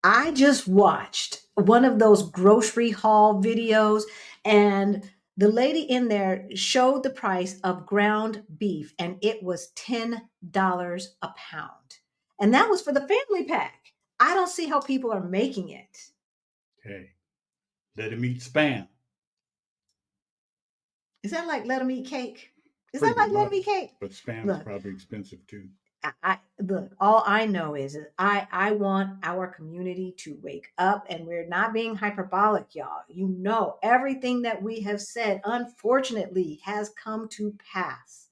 I just watched one of those grocery haul videos, and the lady in there showed the price of ground beef, and it was $10 a pound. And that was for the family pack. I don't see how people are making it. Hey, let him eat spam. Is that like let them eat cake? Is that Pretty like let them much. eat cake? But spam's Look, probably expensive too. I look, all I know is I want our community to wake up, and we're not being hyperbolic, y'all. You know, everything that we have said, unfortunately, has come to pass.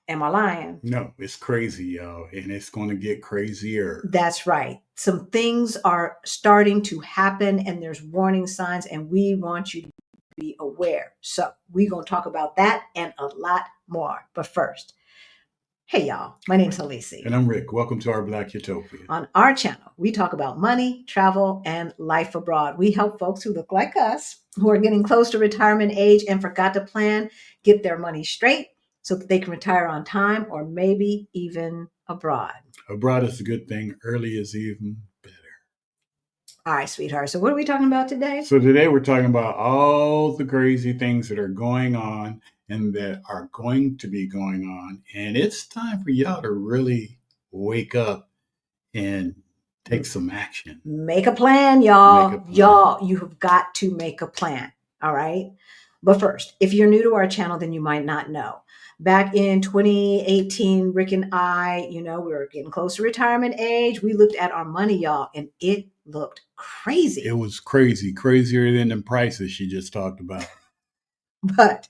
Am I lying? No, it's crazy, y'all, and it's going to get crazier. That's right. Some things are starting to happen, and there's warning signs, and we want you to be aware. So we're gonna talk about that and a lot more. But first, hey y'all, my name's And Halisi. I'm Rick. Welcome to our Black Utopia. On our channel, we talk about money, travel, and life abroad. We help folks who look like us, who are getting close to retirement age and forgot to plan, get their money straight so that they can retire on time or maybe even abroad. Abroad is a good thing. Early is even better. All right, sweetheart. So, what are we talking about today? So today we're talking about all the crazy things that are going on and that are going to be going on. And it's time for y'all to really wake up and take some action. Make a plan, Make a y'all. plan. Y'all, you have got to make a plan. All right. But first, if you're new to our channel, then you might not know. Back in 2018, Rick and I, we were getting close to retirement age. We looked at our money, y'all, and it looked crazy. It was crazy, crazier than the prices she just talked about. But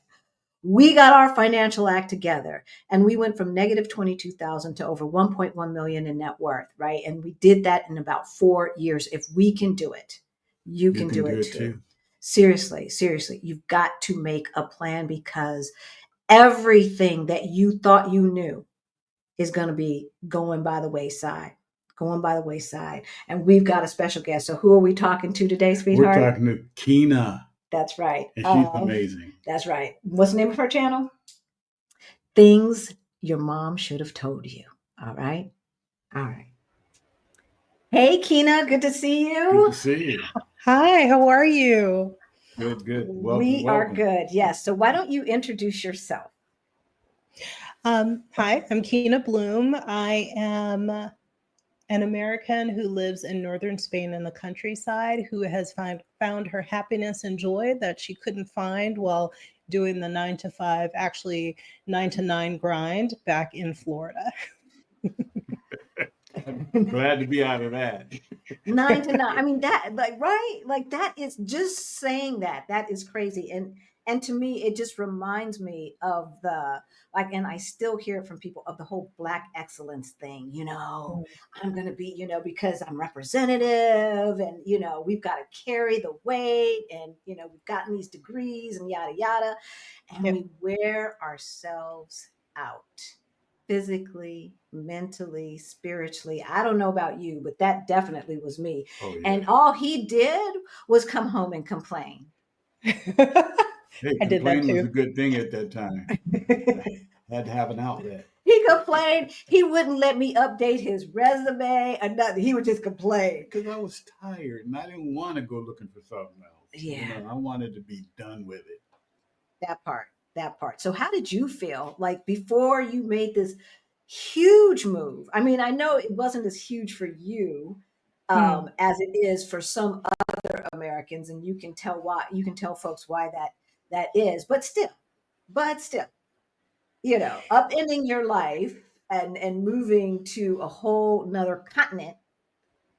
we got our financial act together, and we went from negative 22,000 to over 1.1 million in net worth, right? And we did that in about 4 years. If we can do it, you can do it too. Seriously, seriously, you've got to make a plan, because everything that you thought you knew is going to be going by the wayside. Going by the wayside. And we've got a special guest. So who are we talking to today, sweetheart? We're talking to Kina. That's right. And she's amazing. That's right. What's the name of her channel? Things Your Mom Should Have Told You. All right. All right. Hey, Kina. Good to see you. Good to see you. Hi, how are you? Good, good. Welcome, we are welcome. good. Yes. So why don't you introduce yourself? Hi, I'm Kina Bloom. I am an American who lives in northern Spain in the countryside, who has found her happiness and joy that she couldn't find while doing the 9 to 5, actually 9 to 9 grind back in Florida. I'm glad to be out of that. 9 to 9. I mean, that, like, right? Like, that is just saying that is crazy. And to me, it just reminds me of the, like, and I still hear it from people, of the whole Black excellence thing. I'm going to be, because I'm representative, and, we've got to carry the weight, and, we've gotten these degrees and yada, yada. And Yep. we wear ourselves out physically, mentally, spiritually. I don't know about you, but that definitely was me. Oh, yeah. And all he did was come home and complain. Hey, I did that complain was a too. good thing at that time. Had to have an outlet. He complained. He wouldn't let me update his resume or nothing. He would just complain. Because I was tired and I didn't want to go looking for something else. Yeah. I wanted to be done with it. That part. So how did you feel like before you made this huge move? I mean, I know it wasn't as huge for you as it is for some other Americans, and you can tell why. You can tell folks why that is. But still, upending your life and moving to a whole another continent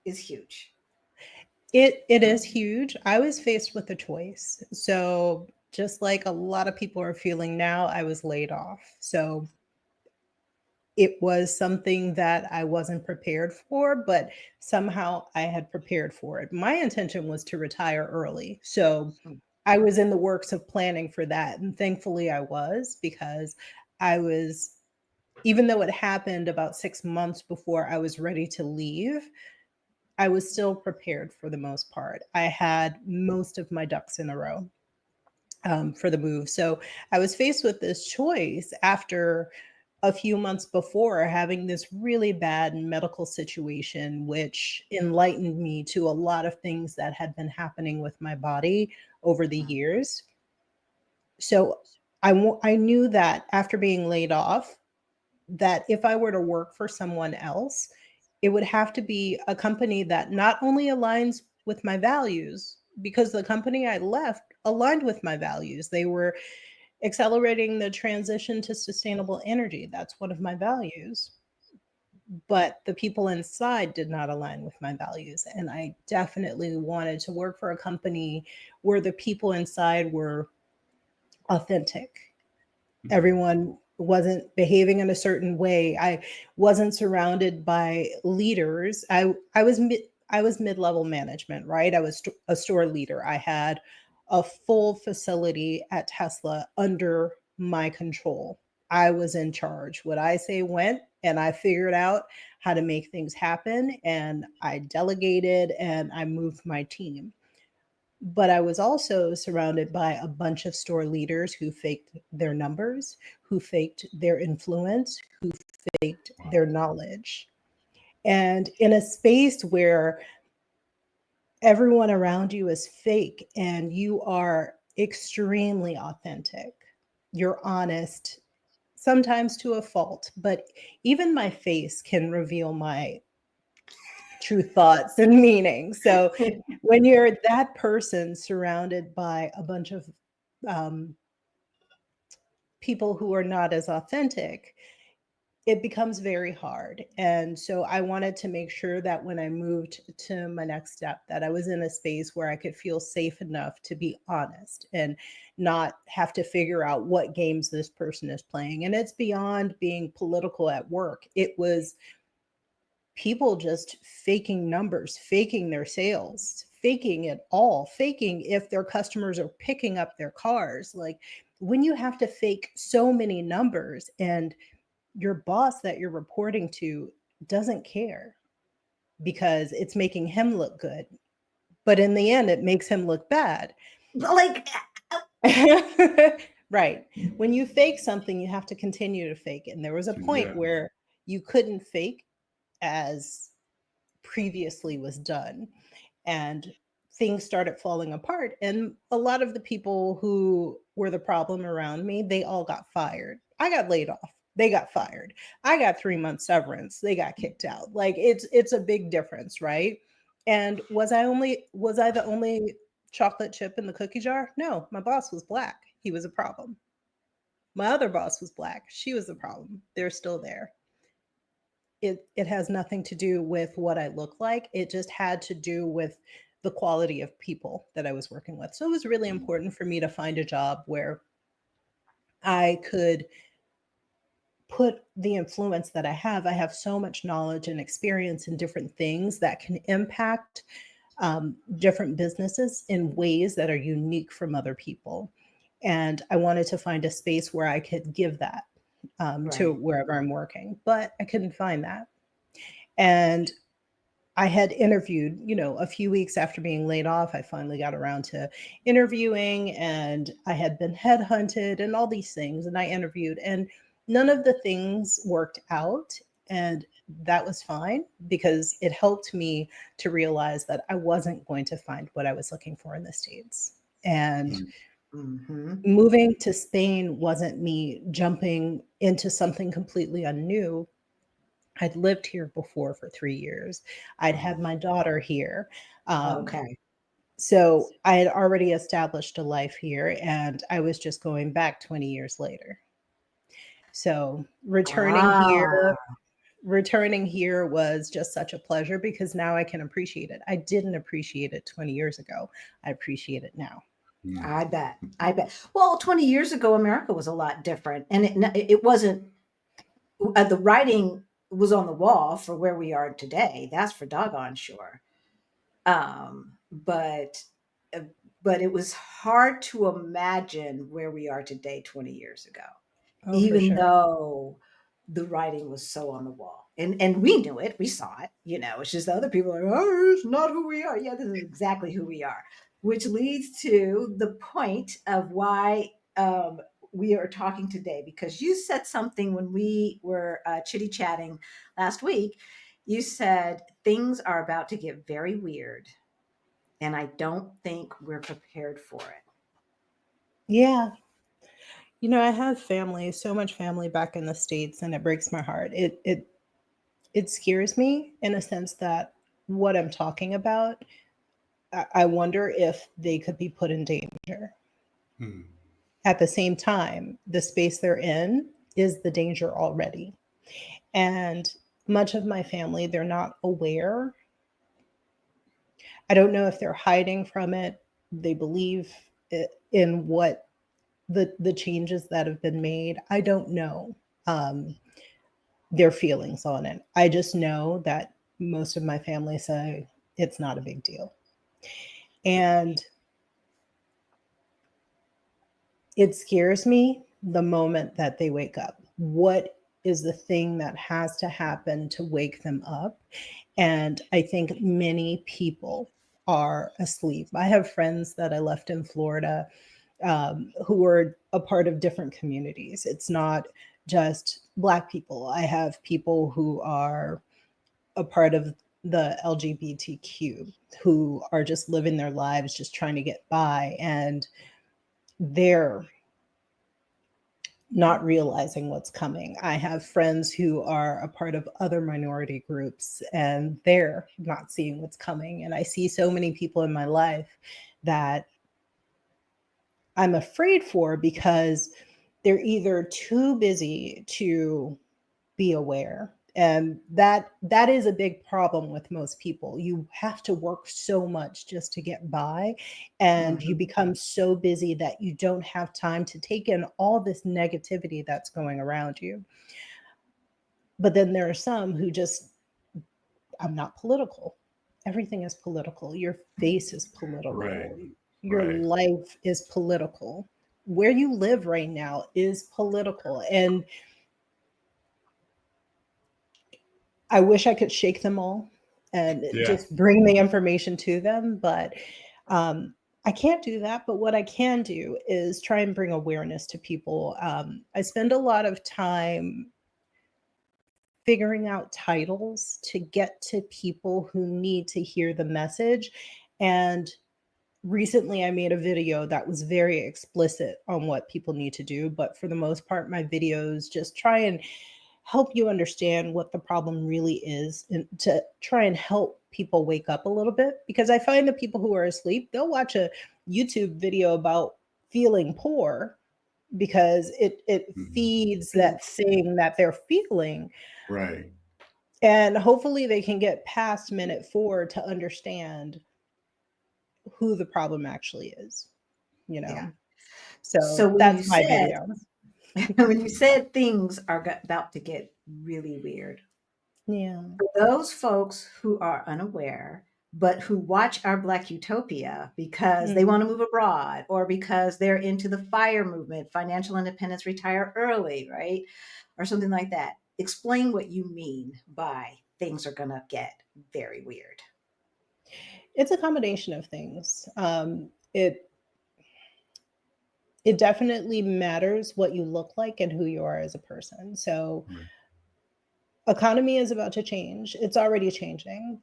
is huge. It is huge. I was faced with a choice. So just like a lot of people are feeling now, I was laid off. So it was something that I wasn't prepared for, but somehow I had prepared for it. My intention was to retire early. So I was in the works of planning for that. And thankfully I was, because I was, even though it happened about 6 months before I was ready to leave, I was still prepared for the most part. I had most of my ducks in a row for the move. So I was faced with this choice after a few months before having this really bad medical situation, which enlightened me to a lot of things that had been happening with my body over the years. So I knew that after being laid off, that if I were to work for someone else, it would have to be a company that not only aligns with my values, because the company I left aligned with my values. They were accelerating the transition to sustainable energy. That's one of my values. But the people inside did not align with my values. And I definitely wanted to work for a company where the people inside were authentic. Everyone wasn't behaving in a certain way. I wasn't surrounded by leaders. I was mid-level management, right? I was a store leader. I had a full facility at Tesla under my control. I was in charge. What I say went, and I figured out how to make things happen, and I delegated and I moved my team. But I was also surrounded by a bunch of store leaders who faked their numbers, who faked their influence, who faked Wow. their knowledge. And in a space where everyone around you is fake and you are extremely authentic, you're honest, sometimes to a fault, but even my face can reveal my true thoughts and meaning. So when you're that person surrounded by a bunch of um, people who are not as authentic, it becomes very hard. And so I wanted to make sure that when I moved to my next step, that I was in a space where I could feel safe enough to be honest and not have to figure out what games this person is playing. And it's beyond being political at work. It was people just faking numbers, faking their sales, faking it all, faking if their customers are picking up their cars. Like when you have to fake so many numbers and your boss that you're reporting to doesn't care because it's making him look good. But in the end, it makes him look bad. Like, Right. When you fake something, you have to continue to fake it. And there was a point Yeah. where you couldn't fake as previously was done. And things started falling apart. And a lot of the people who were the problem around me, they all got fired. I got laid off. They got fired. I got 3 months severance. They got kicked out. Like it's a big difference, right? And was I the only chocolate chip in the cookie jar? No, my boss was black. He was a problem. My other boss was black. She was a problem. They're still there. It has nothing to do with what I look like. It just had to do with the quality of people that I was working with. So it was really important for me to find a job where I could put the influence that I have. I have so much knowledge and experience in different things that can impact different businesses in ways that are unique from other people. And I wanted to find a space where I could give that to right. wherever I'm working, but I couldn't find that. And I had interviewed, a few weeks after being laid off. I finally got around to interviewing and I had been headhunted and all these things. And I interviewed, and none of the things worked out. And that was fine because it helped me to realize that I wasn't going to find what I was looking for in the States. And Mm-hmm. moving to Spain wasn't me jumping into something completely new. I'd lived here before for 3 years. I'd had Oh, my daughter here. Um, Okay. so I had already established a life here, and I was just going back 20 years later. So Ah, returning here was just such a pleasure because now I can appreciate it. I didn't appreciate it 20 years ago. I appreciate it now. mm, I bet. I bet. Well, 20 years ago, America was a lot different. And it wasn't, the writing was on the wall for where we are today. That's for doggone sure. Um, but, uh, but it was hard to imagine where we are today 20 years ago, Oh, for even sure. though the writing was so on the wall. And we knew it, we saw it, it's just the other people are like, oh, it's not who we are. Yeah, this is exactly who we are, which leads to the point of why we are talking today, because you said something when we were chitty chatting last week. You said things are about to get very weird, and I don't think we're prepared for it. Yeah. I have family, so much family back in the States, and it breaks my heart. It scares me in a sense that what I'm talking about, I wonder if they could be put in danger. Hmm. At the same time, the space they're in is the danger already. And much of my family, they're not aware. I don't know if they're hiding from it. They believe in what the changes that have been made. I don't know their feelings on it. I just know that most of my family say it's not a big deal. And it scares me the moment that they wake up. What is the thing that has to happen to wake them up? And I think many people are asleep. I have friends that I left in Florida who are a part of different communities. It's not just Black people. I have people who are a part of the LGBTQ who are just living their lives, just trying to get by. And they're not realizing what's coming. I have friends who are a part of other minority groups and they're not seeing what's coming. And I see so many people in my life that I'm afraid for because they're either too busy to be aware. And that is a big problem with most people. You have to work so much just to get by, and you Mhm. become so busy that you don't have time to take in all this negativity that's going around you. But then there are some who just, I'm not political. Everything is political. Your face is Right. political. Your Right. life is political. Where you live right now is political. And I wish I could shake them all and Yeah. just bring the information to them, but I can't do that. But what I can do is try and bring awareness to people. I spend a lot of time figuring out titles to get to people who need to hear the message. And recently, I made a video that was very explicit on what people need to do. But for the most part, my videos just try and help you understand what the problem really is and to try and help people wake up a little bit. Because I find the people who are asleep, they'll watch a YouTube video about feeling poor because it Mhm. feeds that thing that they're feeling. Right. And hopefully they can get past minute 4 to understand who the problem actually is, you Yeah. know. So So when you that's my said video. when you said things are about to get really weird, Yeah. for those folks who are unaware, but who watch our Black Utopia because they Mm. want to move abroad or because they're into the FIRE movement, financial independence, retire early, right? Or something like that. Explain what you mean by things are going to get very weird. It's a combination of things. It definitely matters what you look like and who you are as a person. So Right. economy is about to change. It's already changing.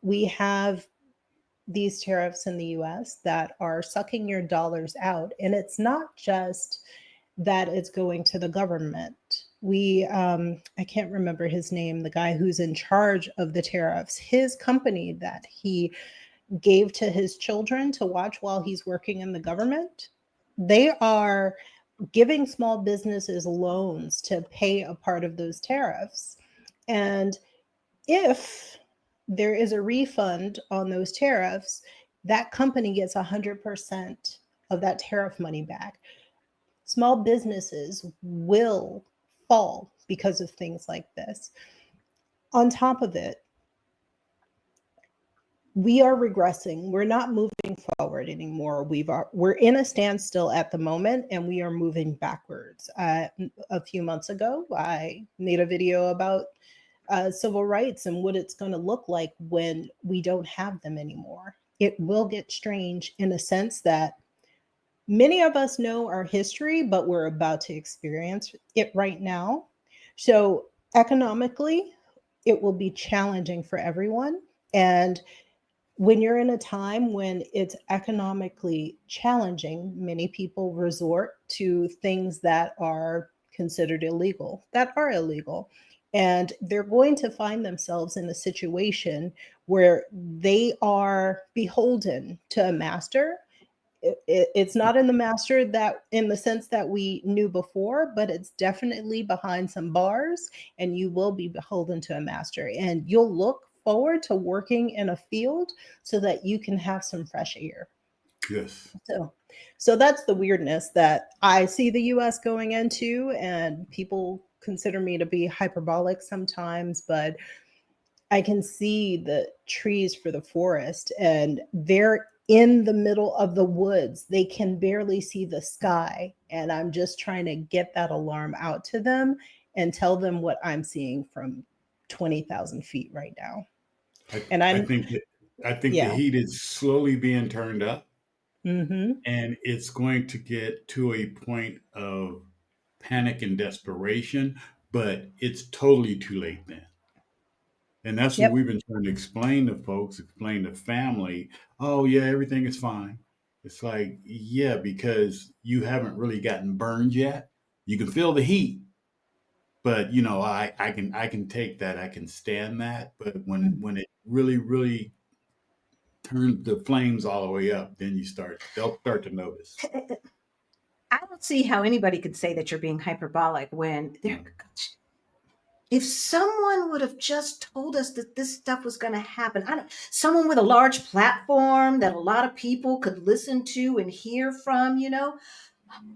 We have these tariffs in the US that are sucking your dollars out. And it's not just that it's going to the government. I can't remember his name, the guy who's in charge of the tariffs, his company that he gave to his children to watch while he's working in the government, they are giving small businesses loans to pay a part of those tariffs. And if there is a refund on those tariffs, that company gets 100% of that tariff money back. Small businesses will fall because of things like this. On top of it, we are regressing. We're not moving forward anymore. We're in a standstill at the moment, and we are moving backwards. A few months ago, I made a video about civil rights and what it's going to look like when we don't have them anymore. It will get strange in a sense that Many of us know our history, but we're about to experience it right now. So, economically, it will be challenging for everyone. And when you're in a time when it's economically challenging, many people resort to things that are considered illegal, that are illegal. And they're going to find themselves in a situation where they are beholden to a master. It's not in the master that in the sense that we knew before, but it's definitely behind some bars, and you will be beholden to a master, and you'll look forward to working in a field so that you can have some fresh air. Yes. So that's the weirdness that I see the US going into, and people consider me to be hyperbolic sometimes, but I can see the trees for the forest, and they're in the middle of the woods. They can barely see the sky. And I'm just trying to get that alarm out to them and tell them what I'm seeing from 20,000 feet right now. And I I'm, think that I think the yeah. heat is slowly being turned up, Hmm. and it's going to get to a point of panic and desperation, but it's totally too late then. And that's what Yep. we've been trying to explain to folks, explain to family. Oh, yeah, everything is fine. It's like, yeah, because you haven't really gotten burned yet. You can feel the heat, but I can take that. I can stand that. But when it really turns the flames all the way up, then they'll start to notice. I don't see how anybody could say that you're being hyperbolic when they're. If someone would have just told us that this stuff was going to happen, someone with a large platform that a lot of people could listen to and hear from,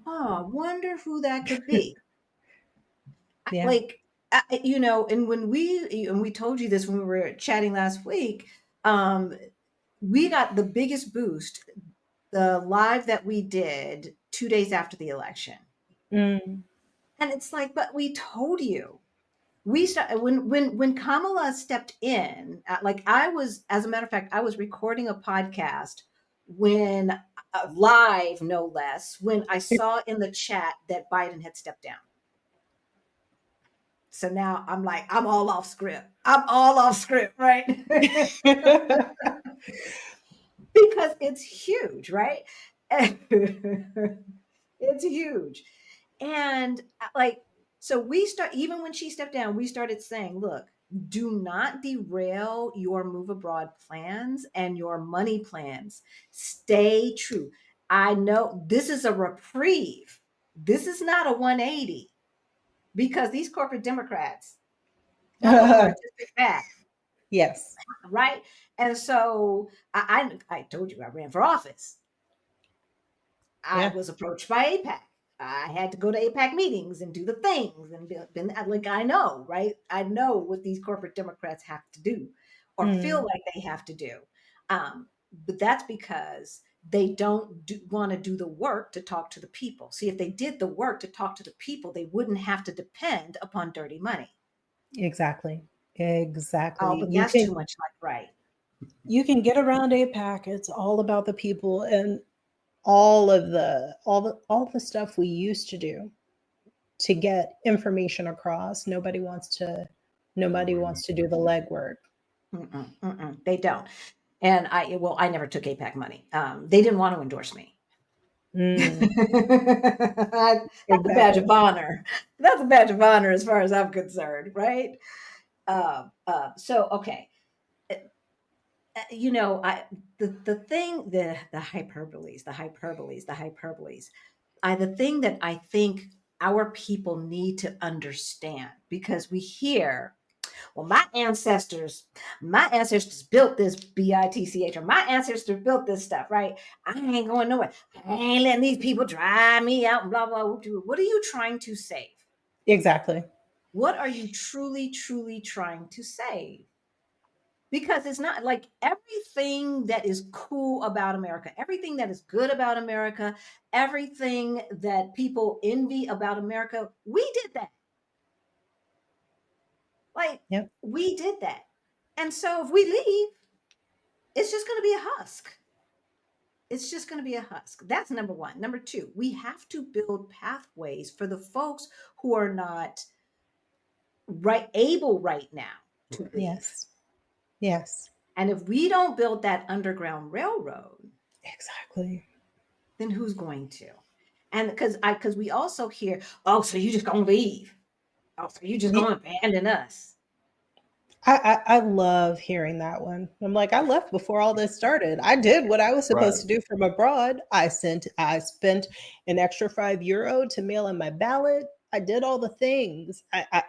wonder who that could be. Yeah. Like, and when we told you this when we were chatting last week, we got the biggest boost, the live that we did 2 days after the election. Mm. And it's like, but we told you. When Kamala stepped in, like I was, as a matter of fact, I was recording a podcast when live, no less, when I saw in the chat that Biden had stepped down. So now I'm like, I'm all off script. I'm all off script, right? Because it's huge, right? It's huge. And so even when she stepped down, we started saying, look, do not derail your move abroad plans and your money plans. Stay true. I know this is a reprieve. This is not a 180 because these corporate Democrats have a artistic back, Yes. right? And so I told you I ran for office. I Yeah. was approached by APAC. I had to go to APAC meetings and do the things and been like, I know, right? I know what these corporate Democrats have to do or feel Mm. like they have to do. But that's because they don't want to do the work to talk to the people. See, if they did the work to talk to the people, they wouldn't have to depend upon dirty money. Exactly. Oh, Exactly. but that's too much like right. You can get around APAC. It's all about the people and all the stuff we used to do to get information across. Nobody wants to do the legwork. They don't. And I never took APAC money. They didn't want to endorse me. Mm, That's a badge of exactly. honor. That's a badge of honor as far as I'm concerned, right? So okay, Uh, the thing, the hyperboles, the hyperboles. The thing that I think our people need to understand, because we hear, well, my ancestors built this bitch, or my ancestors built this stuff, right? I ain't going nowhere. I ain't letting these people drive me out and blah blah. What are you trying to save? Exactly. What are you truly trying to save? Because it's not like everything that is cool about America, everything that is good about America, everything that people envy about America, we did that. Like, Yep. we did that. And so if we leave, it's just going to be a husk. It's just going to be a husk. That's number one. Number two, we have to build pathways for the folks who are not able right now to leave. Yes. Yes. And if we don't build that underground railroad, Exactly. then who's going to? And because we also hear, oh, so you just gonna leave? Oh, so you just gonna abandon us? I love hearing that one. I'm like, I left before all this started. I did what I was supposed to do from abroad. I spent an extra €5 to mail in my ballot. I did all the things.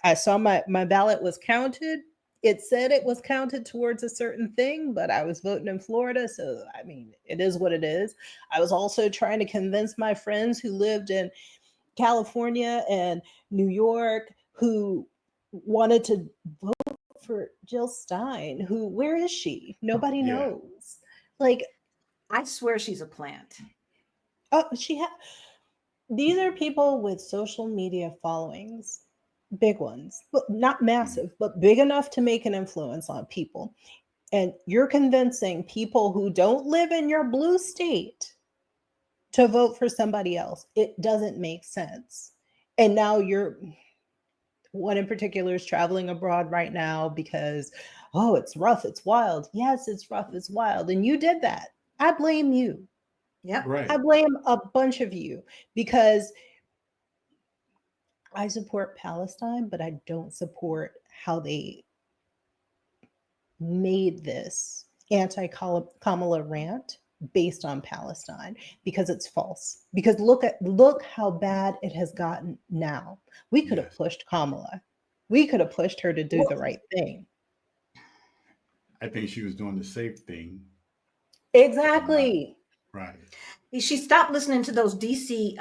I saw my ballot was counted. It said it was counted towards a certain thing, but I was voting in Florida. So, I mean, it is what it is. I was also trying to convince my friends who lived in California and New York who wanted to vote for Jill Stein, where is she? Nobody knows. Like, I swear she's a plant. oh, these are people with social media followings, big ones, but not massive, but big enough to make an influence on people. And you're convincing people who don't live in your blue state to vote for somebody else. It doesn't make sense. And now one in particular is traveling abroad right now because, oh, it's rough, it's wild. Yes, it's rough, it's wild. And you did that. I blame you. Yep. Right. I blame a bunch of you because I support Palestine, but I don't support how they made this anti-Kamala rant based on Palestine, because it's false. Because look how bad it has gotten now. We could have pushed Kamala. We could have pushed her to do the right thing. I think she was doing the safe thing. Exactly. Right. She stopped listening to those DC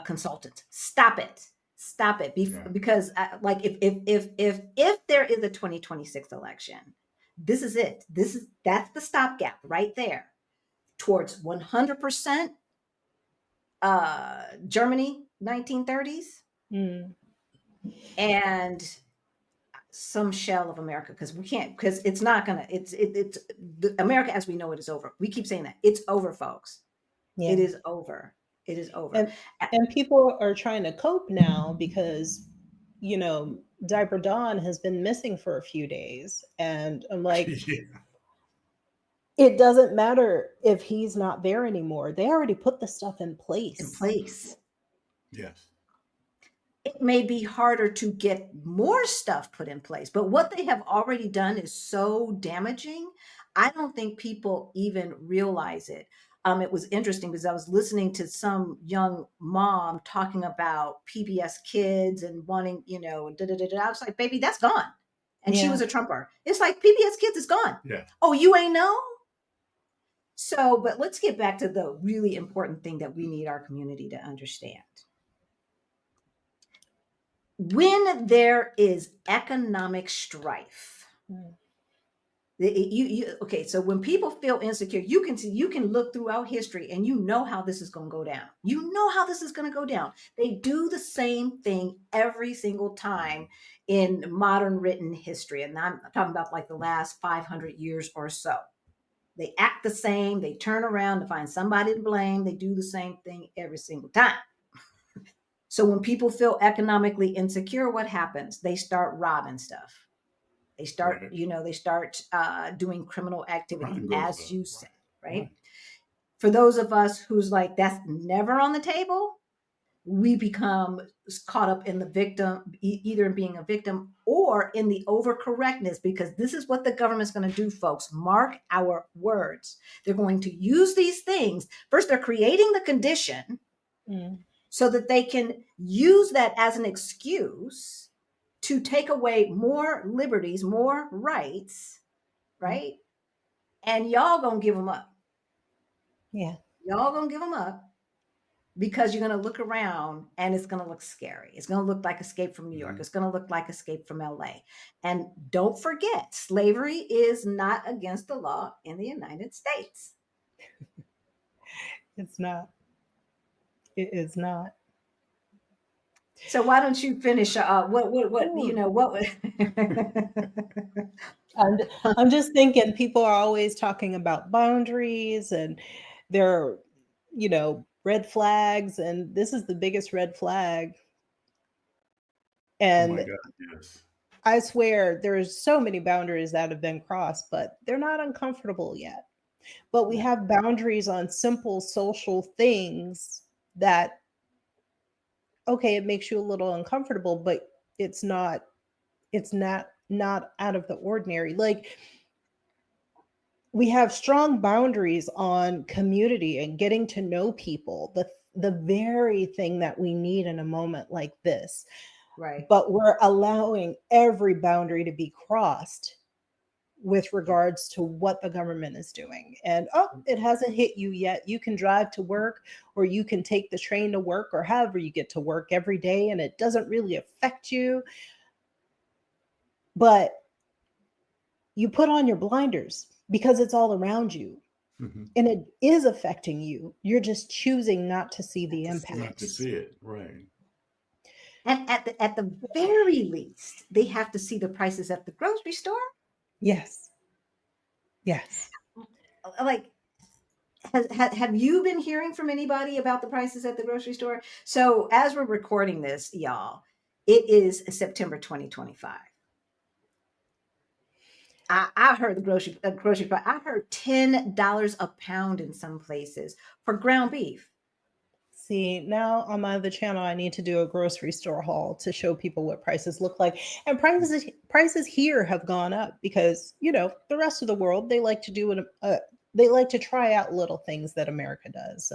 consultants. Stop it. Because like if there is a 2026 election, this is it. That's the stopgap right there towards 100% Germany 1930s and some shell of America, because we can't, because it's not gonna, it's America as we know it is over. We keep saying that it's over, folks. Yeah. It is over. It is over. And people are trying to cope now because, Diaper Dawn has been missing for a few days. And I'm like, It doesn't matter if he's not there anymore. They already put the stuff in place. Yes. It may be harder to get more stuff put in place, but what they have already done is so damaging. I don't think people even realize it. It was interesting because I was listening to some young mom talking about PBS Kids and wanting, I was like, baby, that's gone. And she was a Trumper. It's like PBS Kids is gone. Yeah. Oh, you ain't know? So, but let's get back to the really important thing that we need our community to understand. When there is economic strife, okay, so when people feel insecure, you can look throughout history and you know how this is going to go down. You know how this is going to go down. They do the same thing every single time in modern written history. And I'm talking about like the last 500 years or so. They act the same. They turn around to find somebody to blame. They do the same thing every single time. So when people feel economically insecure, what happens? They start robbing stuff. They start, doing criminal activity, as you said, right? For those of us who's like, that's never on the table, we become caught up in the victim, either in being a victim or in the overcorrectness, because this is what the government's going to do, folks. Mark our words. They're going to use these things. First, they're creating the condition so that they can use that as an excuse to take away more liberties, more rights, right? And y'all gonna give them up. Yeah. Y'all gonna give them up because you're gonna look around and it's gonna look scary. It's gonna look like Escape from New York. It's gonna look like Escape from LA. And don't forget, slavery is not against the law in the United States. It's not. It is not. So why don't you finish? I'm just thinking people are always talking about boundaries and there are, red flags, and this is the biggest red flag. Oh my And God, yes. I swear there's so many boundaries that have been crossed, but they're not uncomfortable yet. But we No. have boundaries on simple social things that, okay, it makes you a little uncomfortable, but it's not not out of the ordinary. Like, we have strong boundaries on community and getting to know people, the very thing that we need in a moment like this. Right. But we're allowing every boundary to be crossed with regards to what the government is doing. And it hasn't hit you yet. You can drive to work, or you can take the train to work, or however you get to work every day, and it doesn't really affect you. But you put on your blinders because it's all around you. Hmm. And it is affecting you. You're just choosing not to see the Not to impacts. see it, right? And at the very least, they have to see the prices at the grocery store. Yes. Yes. Like, have you been hearing from anybody about the prices at the grocery store? So as we're recording this, y'all, it is September 2025. I heard the grocery price. I heard $10 a pound in some places for ground beef. See, now on my other channel, I need to do a grocery store haul to show people what prices look like. And prices here have gone up because, the rest of the world, they like to do they like to try out little things that America does.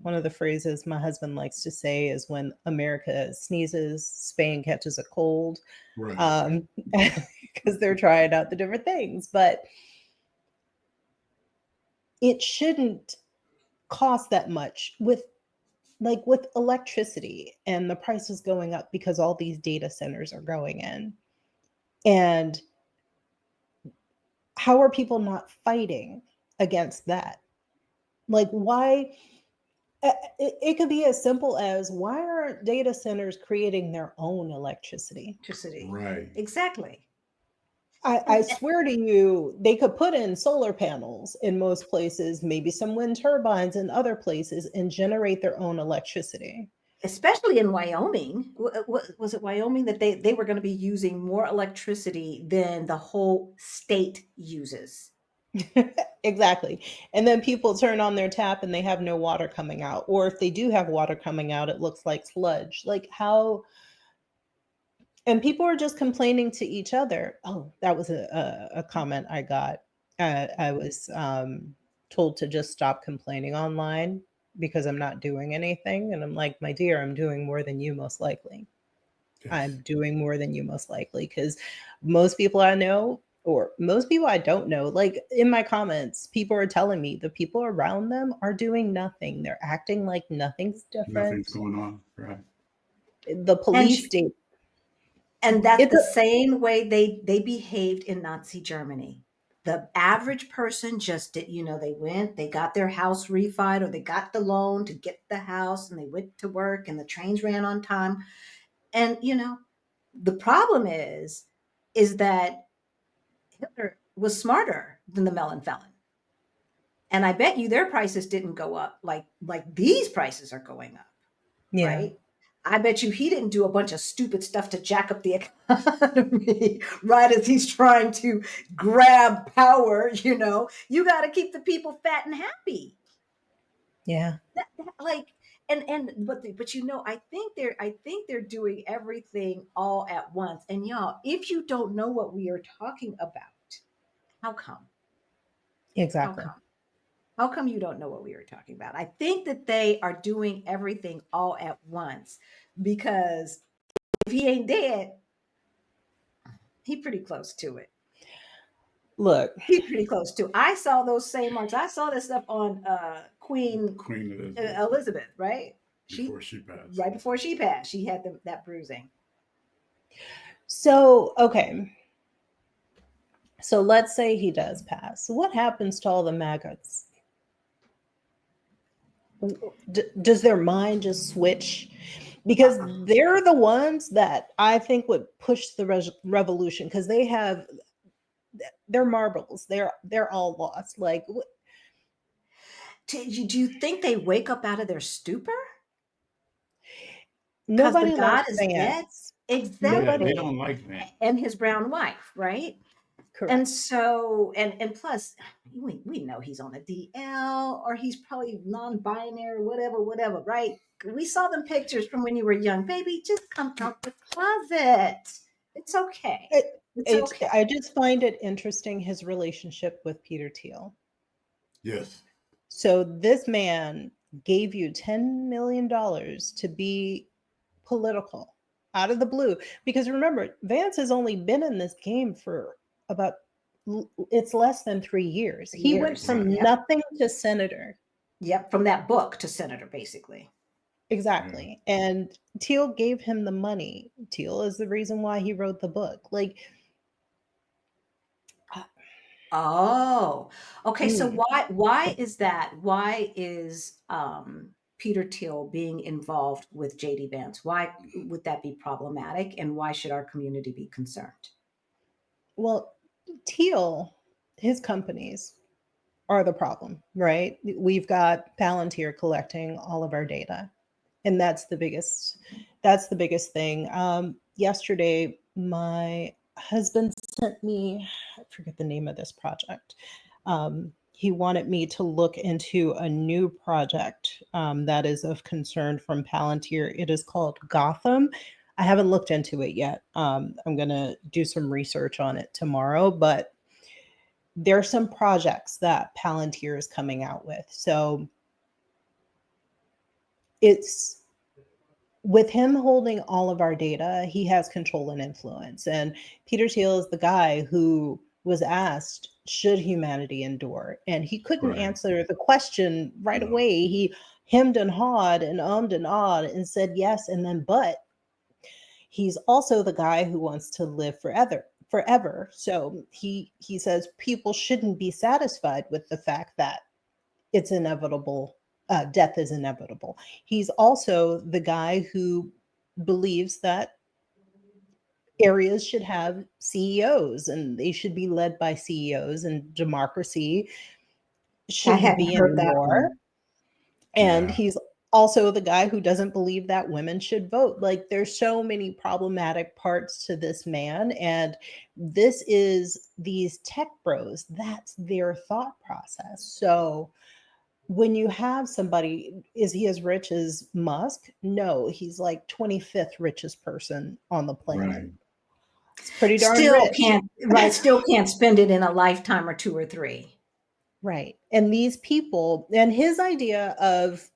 One of the phrases my husband likes to say is, when America sneezes, Spain catches a cold, Right. because they're trying out the different things. But it shouldn't cost that much with electricity and the prices going up because all these data centers are going in. And how are people not fighting against that? Like, why? It could be as simple as, why aren't data centers creating their own electricity? Electricity. Right. Exactly. I swear to you, they could put in solar panels in most places, maybe some wind turbines in other places, and generate their own electricity. Especially in Wyoming. Was it Wyoming that they were going to be using more electricity than the whole state uses? Exactly. And then people turn on their tap and they have no water coming out. Or if they do have water coming out, it looks like sludge. Like, how? And people are just complaining to each other. Oh, that was a comment I got. I was told to just stop complaining online because I'm not doing anything. And I'm like, my dear, I'm doing more than you, most likely. Yes. I'm doing more than you, most likely, because most people I know, or most people I don't know, like, in my comments, people are telling me the people around them are doing nothing. They're acting like nothing's Nothing's different. going on. Right. The And police state that's it's the a, same way they behaved in Nazi Germany. The average person just did, they went, they got their house refied, or they got the loan to get the house, and they went to work, and the trains ran on time. And the problem is that Hitler was smarter than the melon felon. And I bet you their prices didn't go up like these prices are going up, yeah. right? I bet you he didn't do a bunch of stupid stuff to jack up the economy right as he's trying to grab power. You got to keep the people fat and happy. Yeah. Like, but I think they're doing everything all at once. And y'all, if you don't know what we are talking about, how come? How Exactly. come? How come you don't know what we were talking about? I think that they are doing everything all at once, because if he ain't dead, he pretty close to it. Look, He's pretty close to. I saw those same marks. I saw this stuff on Queen Queen Elizabeth, Elizabeth, right? She before she passed. right before she passed, she had that bruising. so okay. So let's say he does pass. What happens to all the maggots? Does their mind just switch? Because Uh-uh. they're the ones that I think would push the revolution, because they're marbles. They're all lost. Like, Do you think they wake up out of their stupor? Because the Nobody God likes is dead? Vance. Yeah, they Nobody. Exactly. don't like that. And his brown wife, right? And Correct. so, and plus, we know he's on a DL or he's probably non-binary, whatever, right? We saw them pictures from when you were young. Baby, just come out the closet. It's okay. It's okay. I just find it interesting, his relationship with Peter Thiel. Yes. So this man gave you $10 million to be political out of the blue. Because remember, Vance has only been in this game for about, it's less than 3 years. He went Years. from Yep. nothing to senator. Yep. From that book to senator, basically. Yeah. Exactly. And Thiel gave him the money. Thiel is the reason why he wrote the book. Like, Oh, okay. So mm, why is that? Why is Peter Thiel being involved with JD Vance? Why would that be problematic? And why should our community be concerned? well, Thiel, his companies are the problem, right? We've got Palantir collecting all of our data, and that's the biggest thing. Yesterday, my husband sent me, I forget the name of this project. He wanted me to look into a new project that is of concern from Palantir. It is called Gotham. I haven't looked into it yet. I'm going to do some research on it tomorrow, but there are some projects that Palantir is coming out with. So it's with him holding all of our data, he has control and influence. And Peter Thiel is the guy who was asked, should humanity endure? And he couldn't Right. answer the question right No. away. He hemmed and hawed and ummed and awed and said yes and then but. He's also the guy who wants to live forever. So he says people shouldn't be satisfied with the fact that it's inevitable. Death is inevitable. He's also the guy who believes that areas should have CEOs and they should be led by CEOs, and democracy I shouldn't hadn't be heard that anymore. one. And Yeah. he's also the guy who doesn't believe that women should vote. Like, there's so many problematic parts to this man. And this is these tech bros, that's their thought process. So when you have somebody, is he as rich as Musk? No, he's like 25th richest person on the planet. Right. It's pretty darn Still rich. can't, right? Still can't spend it in a lifetime or two or three. Right. And these people, and his idea of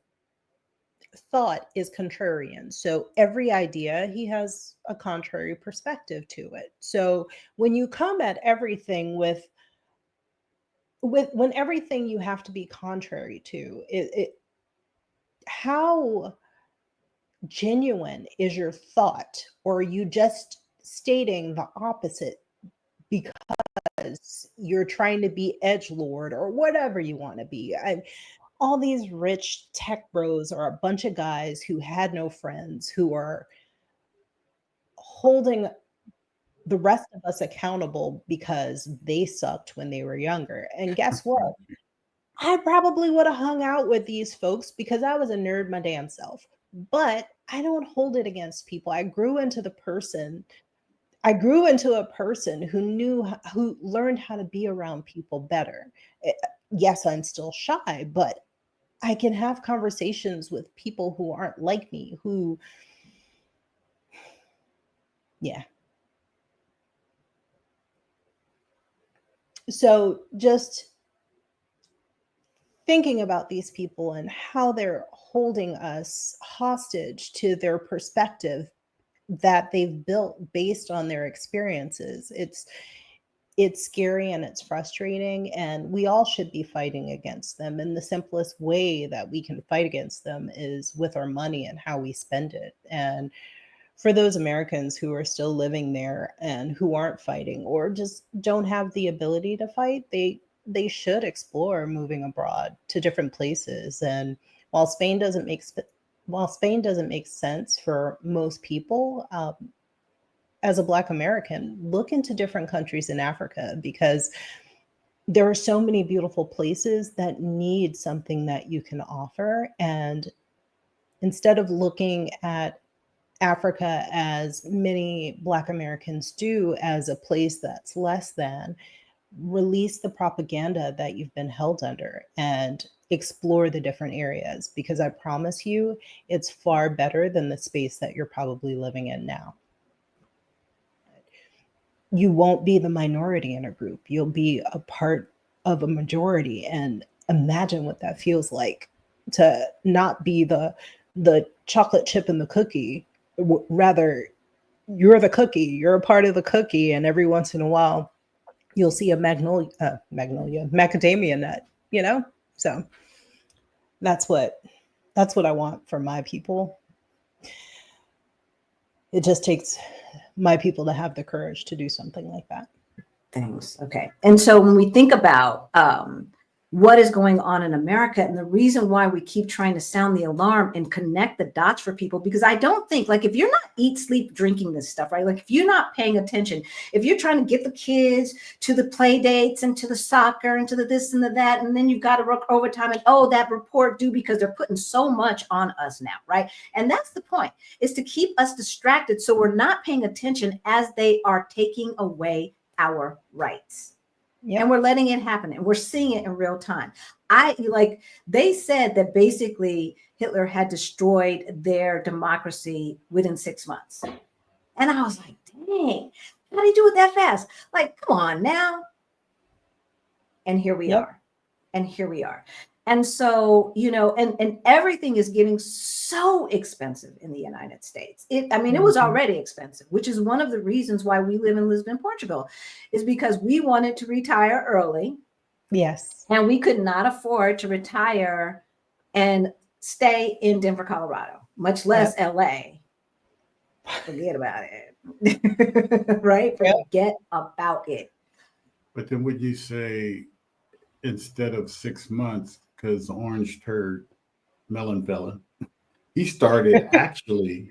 thought is contrarian. So every idea, he has a contrary perspective to it. So when you come at everything with when everything you have to be contrary to, how genuine is your thought, or are you just stating the opposite because you're trying to be edge lord or whatever you want to be? All these rich tech bros are a bunch of guys who had no friends, who are holding the rest of us accountable because they sucked when they were younger. And guess what? I probably would have hung out with these folks because I was a nerd my damn self. But I don't hold it against people. I grew into a person who learned how to be around people better. Yes, I'm still shy, but I can have conversations with people who aren't like me, yeah. So just thinking about these people and how they're holding us hostage to their perspective that they've built based on their experiences. It's scary and it's frustrating, and we all should be fighting against them. And the simplest way that we can fight against them is with our money and how we spend it. And for those Americans who are still living there and who aren't fighting or just don't have the ability to fight, they should explore moving abroad to different places. And while Spain doesn't make sense for most people, as a Black American, look into different countries in Africa, because there are so many beautiful places that need something that you can offer. And instead of looking at Africa, as many Black Americans do, as a place that's less than, release the propaganda that you've been held under and explore the different areas, because I promise you it's far better than the space that you're probably living in now. You won't be the minority in a group. You'll be a part of a majority. And imagine what that feels like, to not be the chocolate chip in the cookie. Rather, you're the cookie. You're a part of the cookie, and every once in a while, you'll see a macadamia nut. You know, so that's what I want for my people. It just takes my people to have the courage to do something like that. Things. Okay. And so when we think about what is going on in America, and the reason why we keep trying to sound the alarm and connect the dots for people, because I don't think, like, if you're not eat, sleep, drinking this stuff, right? Like, if you're not paying attention, if you're trying to get the kids to the play dates and to the soccer and to the this and the that, and then you've got to work overtime, and that report due, because they're putting so much on us now, right? And that's the point, is to keep us distracted so we're not paying attention as they are taking away our rights. Yep. And we're letting it happen, and we're seeing it in real time. They said that basically Hitler had destroyed their democracy within 6 months. And I was like, dang, how do you do it that fast? Like, come on now. And here we are. And here we are. And so, and everything is getting so expensive in the United States. It was already expensive, which is one of the reasons why we live in Lisbon, Portugal, is because we wanted to retire early. Yes. And we could not afford to retire and stay in Denver, Colorado, much less LA. Forget about it. Right? Forget about it. But then would you say, instead of 6 months, because Orange Turd, Melon Felon, he started actually,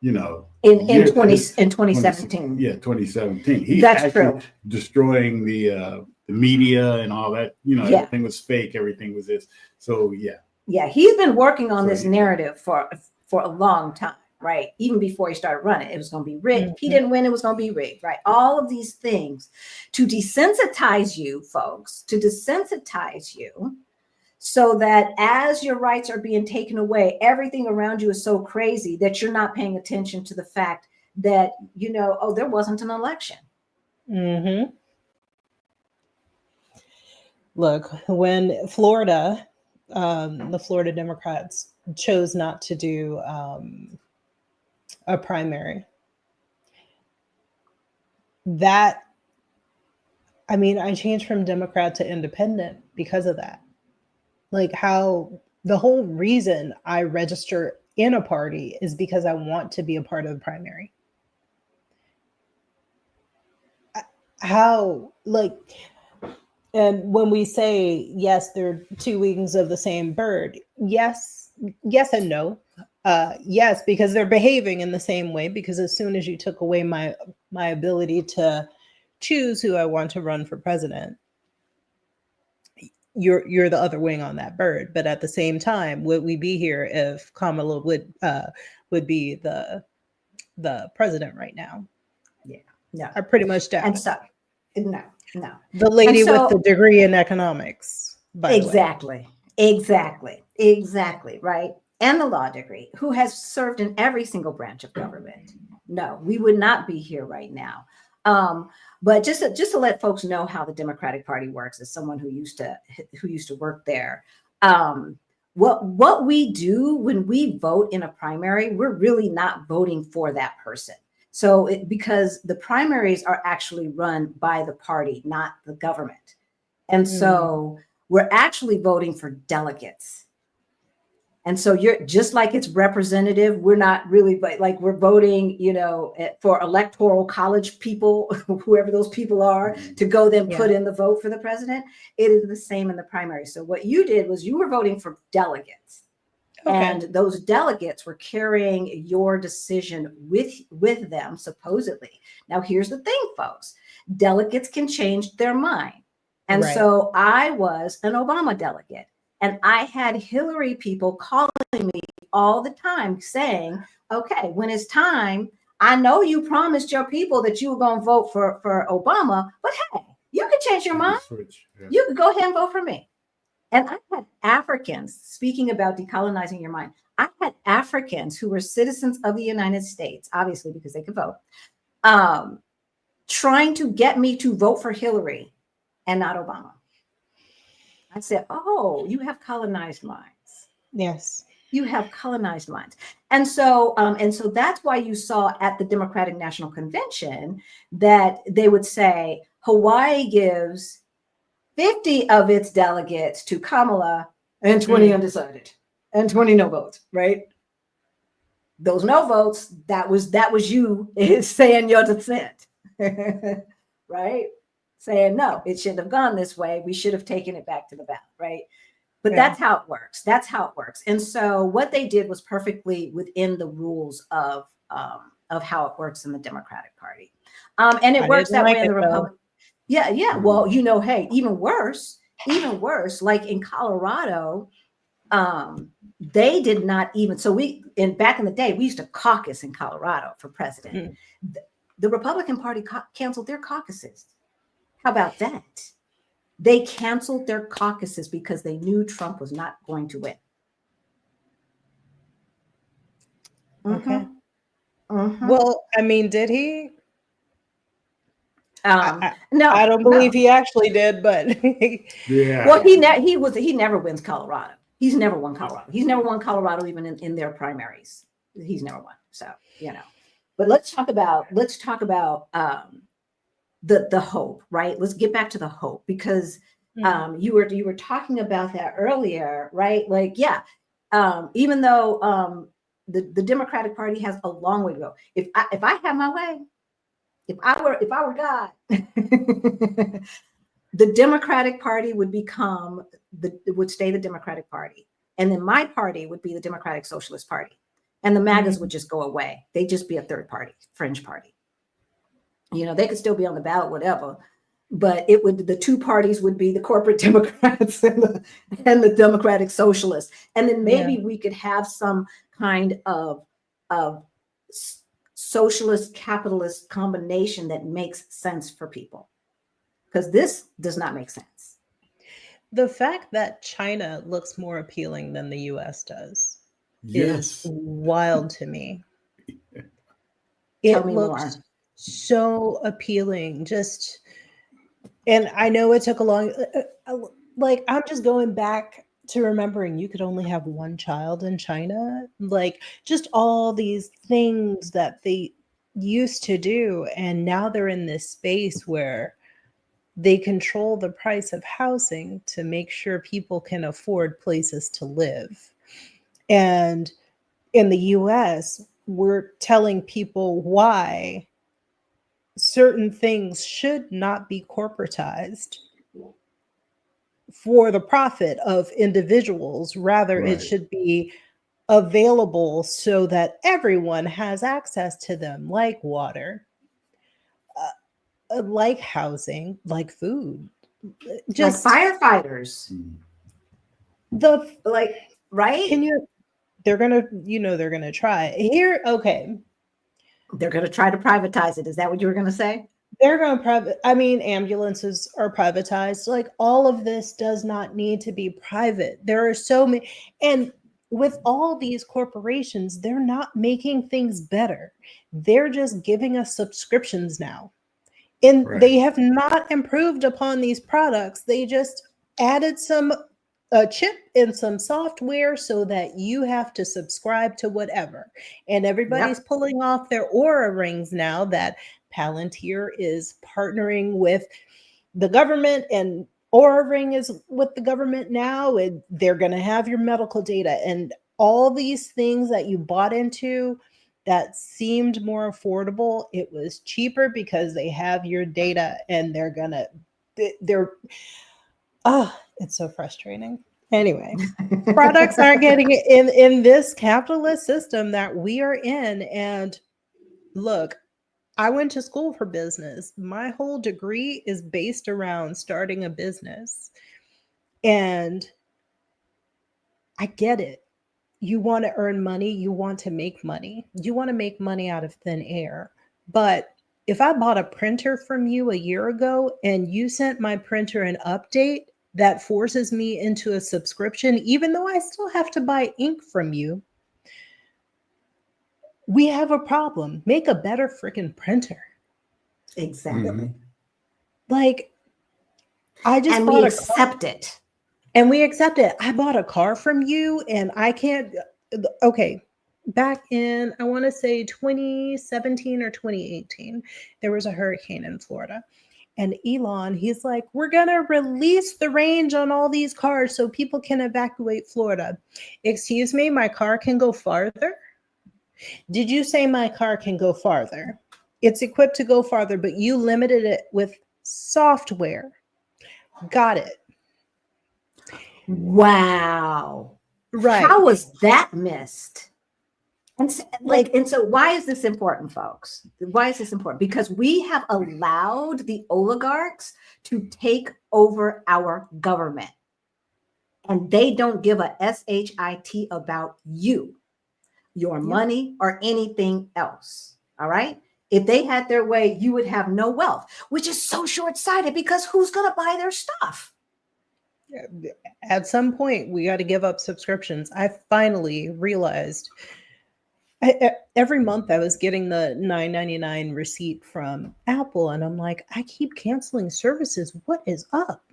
in 2017. Yeah, 2017. He's That's true. Destroying the media and all that. Everything was fake. Everything was this. So yeah, he's been working on this narrative for a long time. Right. Even before he started running, it was going to be rigged. If he didn't win, it was going to be rigged. Right. All of these things to desensitize you, folks, so that as your rights are being taken away, everything around you is so crazy that you're not paying attention to the fact that, there wasn't an election. Mm-hmm. Look, when Florida, the Florida Democrats chose not to do a primary, I changed from Democrat to independent because of that. Like, how the whole reason I register in a party is because I want to be a part of the primary. And when we say, yes, they're two wings of the same bird, yes and no. Yes, because they're behaving in the same way, because as soon as you took away my ability to choose who I want to run for president, you're the other wing on that bird. But at the same time, would we be here if Kamala would be the president right now? Yeah, no, I pretty much doubt. And so, no. The lady with the degree in economics, by the way. Exactly, right? And the law degree, who has served in every single branch of government. No, we would not be here right now. But just to let folks know how the Democratic Party works, as someone who used to work there, what we do when we vote in a primary, we're really not voting for that person. So because the primaries are actually run by the party, not the government. And so we're actually voting for delegates. And so you're just like it's representative. We're not really, but like we're voting, for electoral college people, whoever those people are, to go then put in the vote for the president. It is the same in the primary. So what you did was you were voting for delegates. Okay. And those delegates were carrying your decision with them, supposedly. Now, here's the thing, folks. Delegates can change their mind. And Right. so I was an Obama delegate. And I had Hillary people calling me all the time saying, okay, when it's time, I know you promised your people that you were going to vote for Obama, but hey, you could change your mind. Yeah. You could go ahead and vote for me. And I had Africans, speaking about decolonizing your mind, I had Africans who were citizens of the United States, obviously because they could vote, trying to get me to vote for Hillary and not Obama. I said, oh, you have colonized minds. Yes. You have colonized minds. And so that's why you saw at the Democratic National Convention that they would say Hawaii gives 50 of its delegates to Kamala and 20 undecided and 20 no votes, right? Those no votes, that was you saying your dissent, right? Saying, no, it shouldn't have gone this way. We should have taken it back to the ballot, right? But that's how it works. That's how it works. And so what they did was perfectly within the rules of how it works in the Democratic Party. And it works that way in the Republican. Yeah. Well, hey, even worse, like in Colorado, they did not even, so back in the day, we used to caucus in Colorado for president. The Republican Party canceled their caucuses. How about that? They canceled their caucuses because they knew Trump was not going to win. Okay. Well, I mean, did he? No, I don't believe he actually did, but yeah. Well, he never wins Colorado. He's never won Colorado. He's never won Colorado even in their primaries. He's never won. So, But let's talk about the hope, right? Let's get back to the hope because you were talking about that earlier, right? Like, even though the Democratic Party has a long way to go. If I had my way, if I were God, the Democratic Party would stay the Democratic Party. And then my party would be the Democratic Socialist Party. And the MAGAs would just go away. They'd just be a third party, fringe party. They could still be on the ballot, whatever. But the two parties would be the corporate Democrats and the Democratic Socialists. And then maybe we could have some kind of socialist capitalist combination that makes sense for people. Because this does not make sense. The fact that China looks more appealing than the US does is wild to me. Tell me more. So appealing. And I know it took a long, like, I'm just going back to remembering you could only have one child in China. Like, just all these things that they used to do. And now they're in this space where they control the price of housing to make sure people can afford places to live. And in the US, we're telling people why certain things should not be corporatized for the profit of individuals. Rather, it should be available so that everyone has access to them, like water, like housing, like food. Just like firefighters. Right? They're gonna try here. Okay. They're gonna try to privatize it. Is that what you were gonna say? They're going to ambulances are privatized. Like, all of this does not need to be private. There are so many, and with all these corporations, they're not making things better. They're just giving us subscriptions now. And they have not improved upon these products. They just added some chip and some software so that you have to subscribe to whatever. And everybody's pulling off their Aura rings now that Palantir is partnering with the government, and Aura Ring is with the government now, and they're going to have your medical data and all these things that you bought into that seemed more affordable. It was cheaper because they have your data, and it's so frustrating. Anyway, products aren't getting it in this capitalist system that we are in. And look, I went to school for business. My whole degree is based around starting a business. And I get it. You want to earn money, you want to make money. You want to make money out of thin air. But if I bought a printer from you a year ago and you sent my printer an update that forces me into a subscription, even though I still have to buy ink from you, we have a problem. Make a better freaking printer. Exactly. Like, I just And bought we a accept it. And we accept it. I bought a car from you and I can't. Okay. Back in, I want to say 2017 or 2018, there was a hurricane in Florida. And Elon, he's like, we're going to release the range on all these cars so people can evacuate Florida. Excuse me, my car can go farther? Did you say my car can go farther? It's equipped to go farther, but you limited it with software. Got it. Wow. Right. How was that missed? And so, and so why is this important, folks? Why is this important? Because we have allowed the oligarchs to take over our government. And they don't give a shit about you, your money, or anything else. All right? If they had their way, you would have no wealth, which is so short-sighted because who's going to buy their stuff? At some point, we got to give up subscriptions. I finally realized every month I was getting the $9.99 receipt from Apple, and I'm like, I keep canceling services. What is up?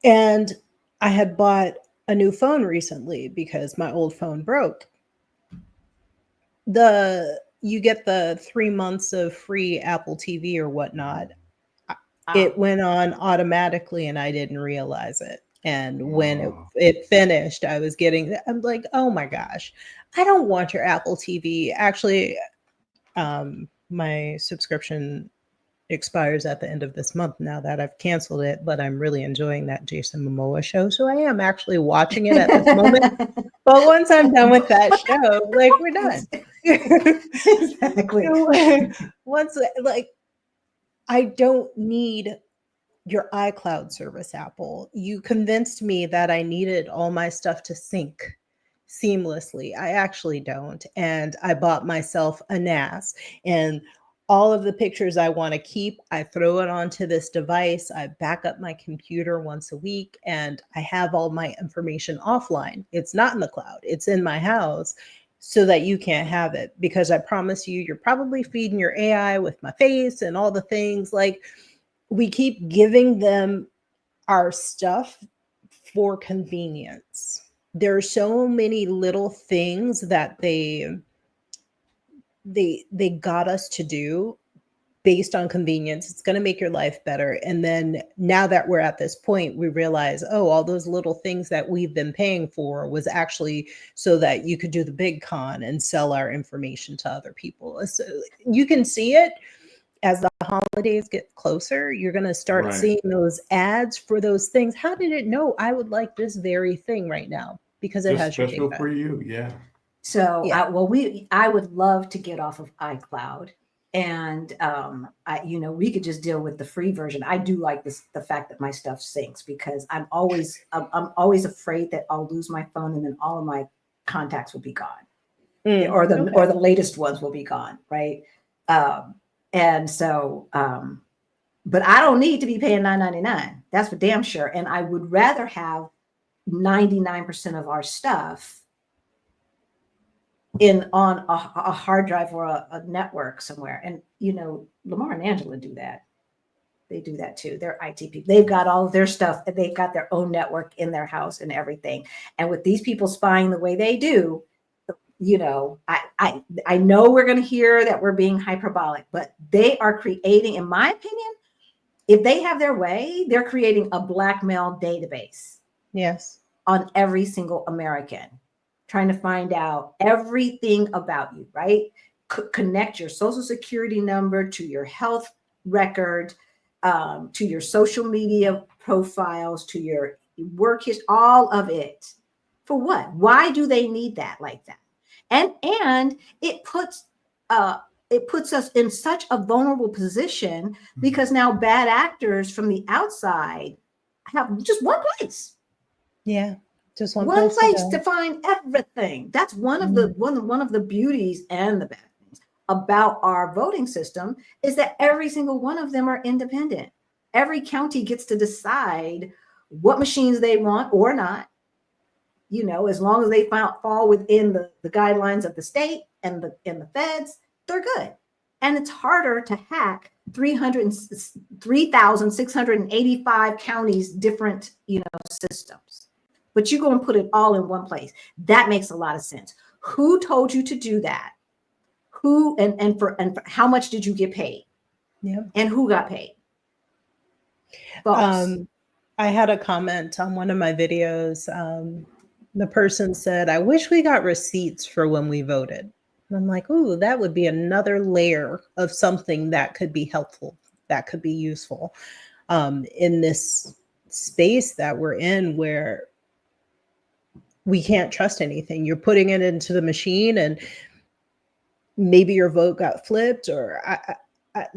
And I had bought a new phone recently because my old phone broke. You get the 3 months of free Apple TV or whatnot. It went on automatically and I didn't realize it. And when it finished, I'm like, oh my gosh, I don't want your Apple TV. Actually, my subscription expires at the end of this month now that I've canceled it, but I'm really enjoying that Jason Momoa show. So I am actually watching it at this moment. But once I'm done with that show, like, we're done. Exactly. Once, like, I don't need your iCloud service, Apple. You convinced me that I needed all my stuff to sync seamlessly. I actually don't. And I bought myself a NAS. And all of the pictures I want to keep, I throw it onto this device. I back up my computer once a week, and I have all my information offline. It's not in the cloud, it's in my house, so that you can't have it. Because I promise you, you're probably feeding your AI with my face and all the things. Like, we keep giving them our stuff for convenience. There are so many little things that they got us to do based on convenience. It's going to make your life better. And then now that we're at this point, we realize, oh, all those little things that we've been paying for was actually so that you could do the big con and sell our information to other people. So you can see it as the holidays get closer. You're going to start seeing those ads for those things. How did it know I would like this very thing right now? Because it has your data. Special for you, yeah. So, I would love to get off of iCloud, and we could just deal with the free version. I do like the fact that my stuff syncs, because I'm always afraid that I'll lose my phone and then all of my contacts will be gone, or the latest ones will be gone, right? And so, but I don't need to be paying $9.99. That's for damn sure. And I would rather have 99% of our stuff on a hard drive or a network somewhere. And Lamar and Angela do that. They do that too. They're IT people. They've got all of their stuff, and they've got their own network in their house and everything. And with these people spying the way they do, I know we're going to hear that we're being hyperbolic, but they are creating, in my opinion, if they have their way, they're creating a blackmail database. Yes. On every single American, trying to find out everything about you, right? Connect your social security number to your health record, to your social media profiles, to your work history, all of it. For what? Why do they need that like that? And it puts it puts us in such a vulnerable position because now bad actors from the outside have just one place. Yeah. Just One place place to to go. find everything. That's one of the one of the beauties and the bad things about our voting system is that every single one of them are independent. Every county gets to decide what machines they want or not, as long as they fall within the guidelines of the state and the feds, they're good. And it's harder to hack 3,685 counties, different, systems. But you go and put it all in one place. That makes a lot of sense. Who told you to do that? Who and for how much did you get paid? Yeah. And who got paid? Folks. I had a comment on one of my videos. The person said, I wish we got receipts for when we voted. And I'm like, ooh, that would be another layer of something that could be helpful, that could be useful in this space that we're in where we can't trust anything. You're putting it into the machine and maybe your vote got flipped, or I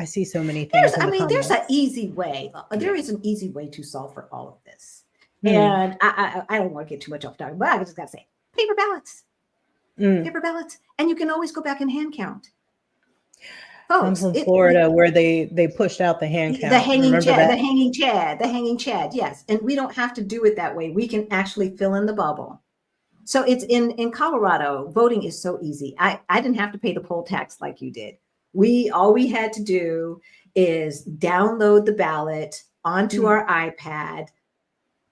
see so many things in the comments. There's an easy way. There is an easy way to solve for all of this. Mm. And I don't want to get too much off topic, but I just got to say paper ballots. Paper ballots. And you can always go back and hand count. Folks, I'm from Florida where they pushed out the hand count. The hanging chad. Yes. And we don't have to do it that way. We can actually fill in the bubble. So it's in Colorado, voting is so easy. I didn't have to pay the poll tax like you did. All we had to do is download the ballot onto our iPad,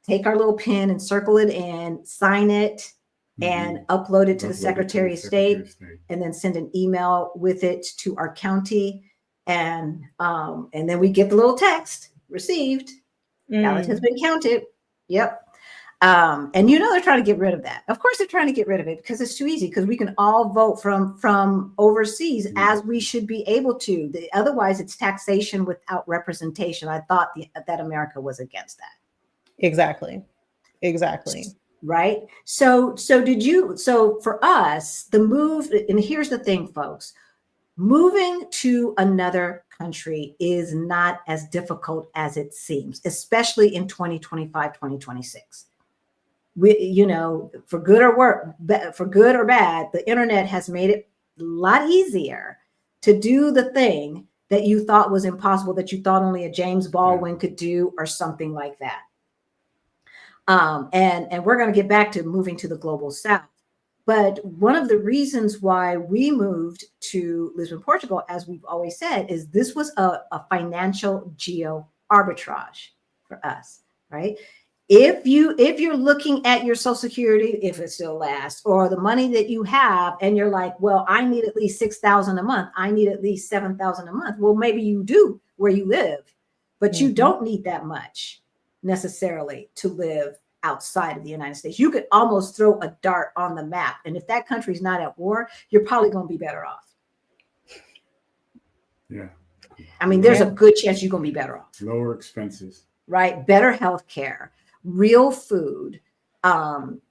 take our little pen and circle it in, sign it, and upload it to the Secretary of State, and then send an email with it to our county. And then we get the little text, received, ballot has been counted. Yep. And they're trying to get rid of that. Of course, they're trying to get rid of it because it's too easy, because we can all vote from overseas as we should be able to. Otherwise, it's taxation without representation. I thought that America was against that. Exactly. Right. So for us, the move, and here's the thing, folks, moving to another country is not as difficult as it seems, especially in 2025, 2026. For good or bad, the internet has made it a lot easier to do the thing that you thought was impossible, that you thought only a James Baldwin could do, or something like that. And we're going to get back to moving to the global south. But one of the reasons why we moved to Lisbon, Portugal, as we've always said, is this was a financial geo arbitrage for us, right? If you're looking at your Social Security, if it still lasts, or the money that you have, and you're like, well, I need at least $6,000 a month, I need at least $7,000 a month. Well, maybe you do where you live, but you don't need that much necessarily to live outside of the United States. You could almost throw a dart on the map, and if that country's not at war, you're probably going to be better off. Yeah. There's a good chance you're going to be better off. Lower expenses. Right. Better health care, real food,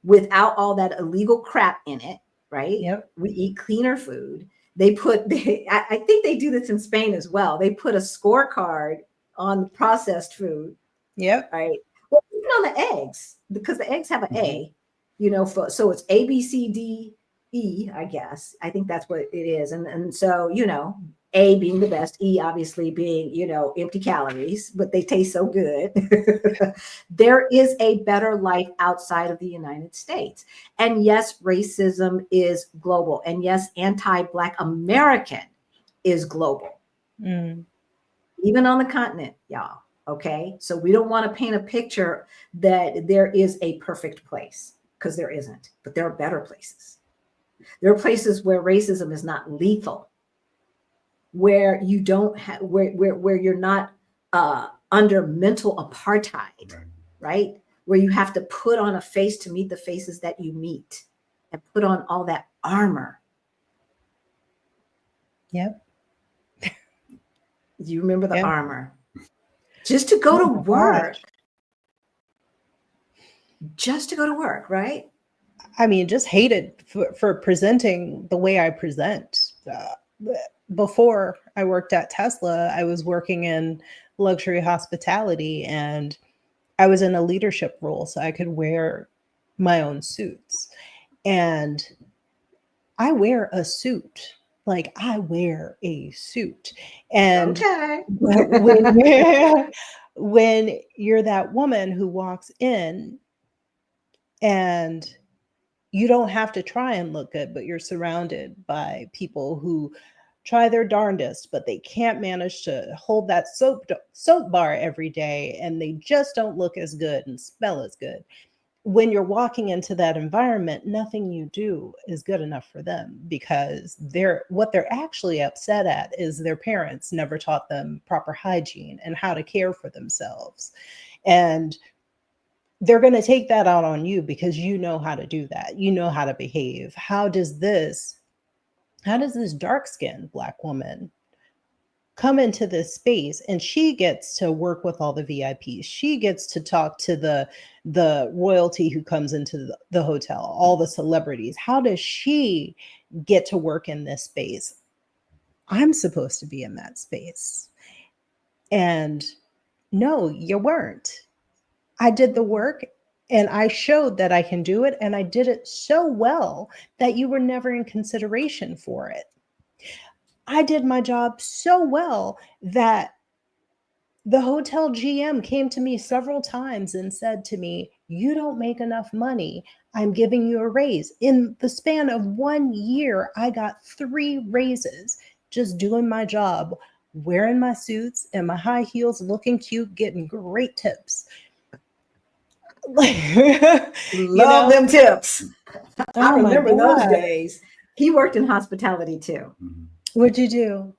without all that illegal crap in it, right? Yep. We eat cleaner food. I think they do this in Spain as well. They put a scorecard on processed food. Yep. Right. Well, even on the eggs, because the eggs have an A, so it's A, B, C, D, E, I guess. I think that's what it is. And so, A being the best, E obviously being, empty calories, but they taste so good. There is a better life outside of the United States. And yes, racism is global. And yes, anti-Black American is global. Even on the continent, y'all. Okay. So we don't want to paint a picture that there is a perfect place, because there isn't, but there are better places. There are places where racism is not lethal, where you don't have, where you're not under mental apartheid, right? Where you have to put on a face to meet the faces that you meet, and put on all that armor. Yep. Do you remember the armor? Just to go to work. Just to go to work, right? Just hated for presenting the way I present. before I worked at Tesla, I was working in luxury hospitality, and I was in a leadership role, so I could wear my own suits. And I wear a suit. Like, I wear a suit. And Okay. when, when you're that woman who walks in and you don't have to try and look good, but you're surrounded by people who try their darndest, but they can't manage to hold that soap bar every day, and they just don't look as good and smell as good. When you're walking into that environment, nothing you do is good enough for them, because what they're actually upset at is their parents never taught them proper hygiene and how to care for themselves. And they're going to take that out on you because you know how to do that. You know how to behave. How does this dark-skinned Black woman come into this space, and she gets to work with all the VIPs? She gets to talk to the royalty who comes into the hotel, all the celebrities. How does she get to work in this space? I'm supposed to be in that space. And no, you weren't. I did the work, and I showed that I can do it, and I did it so well that you were never in consideration for it. I did my job so well that the hotel GM came to me several times and said to me, "You don't make enough money. I'm giving you a raise." In the span of 1 year, I got 3 raises just doing my job, wearing my suits and my high heels, looking cute, getting great tips. You Love know? them tips. I Oh my remember those God. days. He worked in hospitality too. Mhm. What'd you do?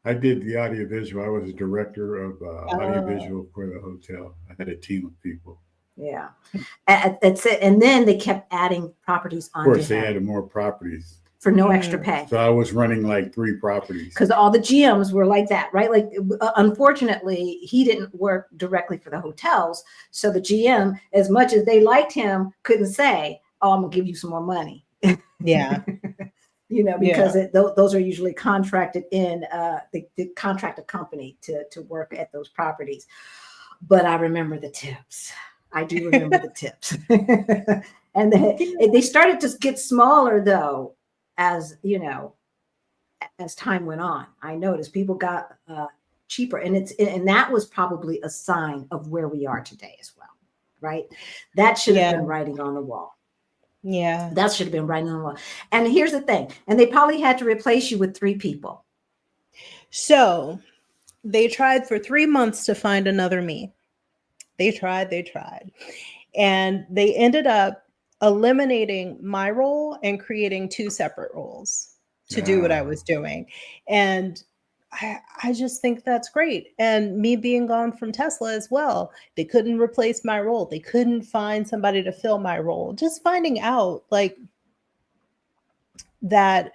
I did the audiovisual. I was a director of Oh, audiovisual for the hotel. I had a team of people. Yeah. That's it. And then they kept adding properties Of onto course, they him added more properties. for no extra mm, pay. So I was running like 3 properties. Because all the GMs were like that, right? Like, unfortunately, he didn't work directly for the hotels. So the GM, as much as they liked him, couldn't say, "Oh, I'm going to give you some more money." yeah, Because yeah, those are usually contracted in, the contract a company to work at those properties. But I remember the tips. I do remember the tips. And they started to get smaller, though, as as time went on. I noticed people got cheaper, and that was probably a sign of where we are today as well, right? That should have yeah, been writing on the wall. yeah. That should have been writing on the wall. And here's the thing, and they probably had to replace you with 3 people. So they tried for 3 months to find another me. They tried. And they ended up eliminating my role and creating 2 separate roles to do what I Yeah. was doing. And I just think that's great. And me being gone from Tesla as well, they couldn't replace my role. They couldn't find somebody to fill my role. Just finding out like that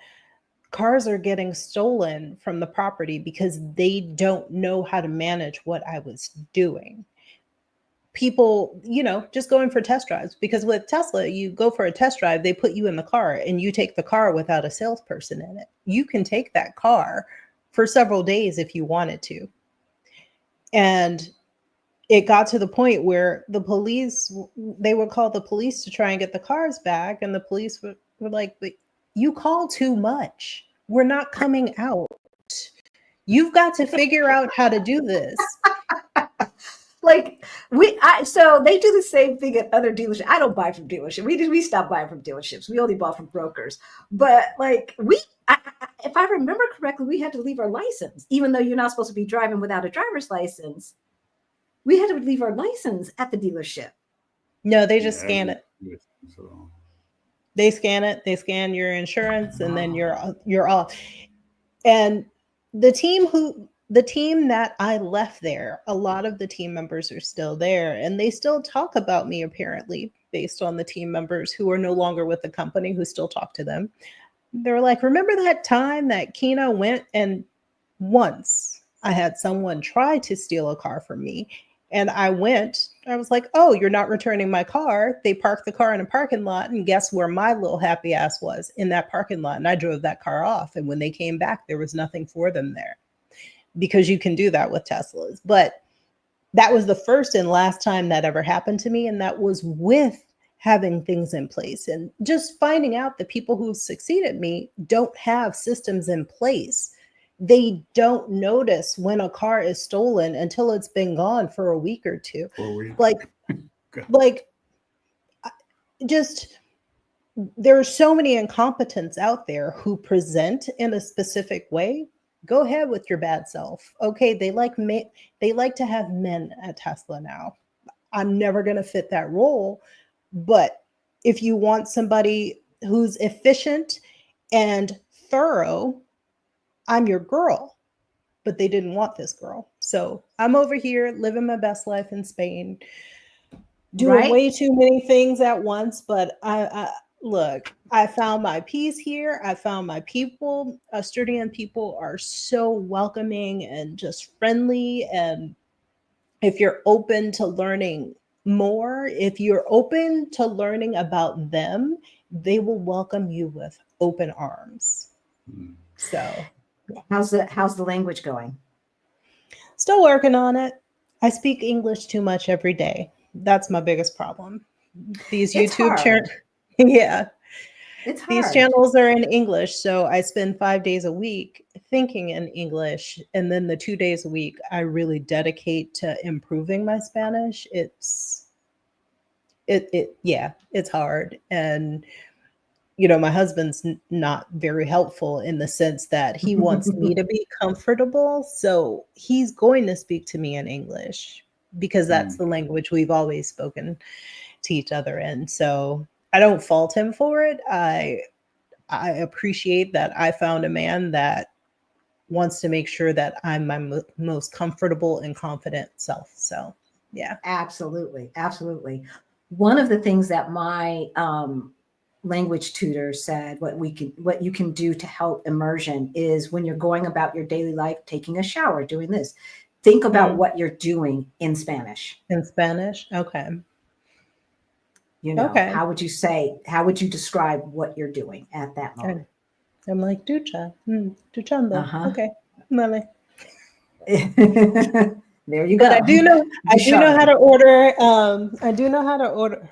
cars are getting stolen from the property because they don't know how to manage what I was doing. People, just going for test drives, because with Tesla, you go for a test drive, they put you in the car and you take the car without a salesperson in it. You can take that car for several days if you wanted to. And it got to the point where they would call the police to try and get the cars back. And the police were like, "But you call too much. We're not coming out. You've got to figure out how to do this." Like, so they do the same thing at other dealerships. I don't buy from dealerships. We stopped buying from dealerships. We only bought from brokers. But like if I remember correctly, we had to leave our license, even though you're not supposed to be driving without a driver's license. We had to leave our license at the dealership. No, they just Yeah, I scan did. it. So, They scan it, they scan your insurance, and then you're off. And the team that I left there, a lot of the team members are still there, and they still talk about me, apparently, based on the team members who are no longer with the company who still talk to them. They're like, "Remember that time that Kina went and once I had someone try to steal a car from me, And I was like, oh, you're not returning my car. They parked the car in a parking lot. And guess where my little happy ass was? In that parking lot. And I drove that car off. And when they came back, there was nothing for them there, because you can do that with Teslas. But that was the first and last time that ever happened to me. And that was with having things in place and just finding out that people who succeeded me don't have systems in place. They don't notice when a car is stolen until it's been gone for a week or two. 4 weeks. Like just there are so many incompetents out there who present in a specific way. Go ahead with your bad self. Okay, they like to have men at Tesla now. I'm never going to fit that role. But if you want somebody who's efficient and thorough, I'm your girl. But they didn't want this girl. So I'm over here living my best life in Spain, doing way too many things at once. But look, I found my peace here. I found my people. Australian people are so welcoming and just friendly. And if you're open to learning more, if you're open to learning about them, they will welcome you with open arms. So how's the language going? Still working on it. I speak English too much every day. That's my biggest problem. These YouTube channels, yeah. It's hard. These channels are in English, so I spend 5 days a week thinking in English, and then the 2 days a week I really dedicate to improving my Spanish. It's hard. And my husband's not very helpful in the sense that he wants me to be comfortable, so he's going to speak to me in English because that's the language we've always spoken to each other in. So I don't fault him for it. I appreciate that I found a man that wants to make sure that I'm my most comfortable and confident self. So, yeah. Absolutely. Absolutely. One of the things that my language tutor said, what you can do to help immersion is when you're going about your daily life, taking a shower, doing this, think about what you're doing in Spanish. In Spanish? Okay. How would you describe what you're doing at that moment? I'm like, ducha, duchando. Okay, vale. There you go. But I do know how to order. I do know how to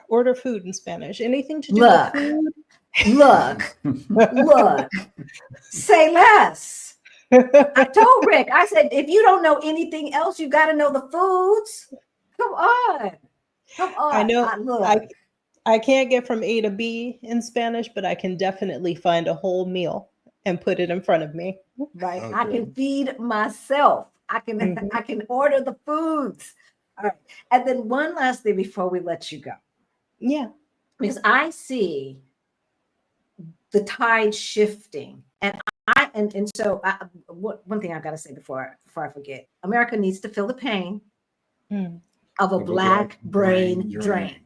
order food in Spanish. Anything to do with food? Look. Say less. I told Rick. I said, if you don't know anything else, you got to know the foods. Come on. I know. I can't get from A to B in Spanish, but I can definitely find a whole meal and put it in front of me. Right. Okay. I can feed myself. I can order the foods. All right. And then one last thing before we let you go. Yeah. Because I see the tide shifting. And one thing I've got to say before I forget. America needs to feel the pain of a black brain drain.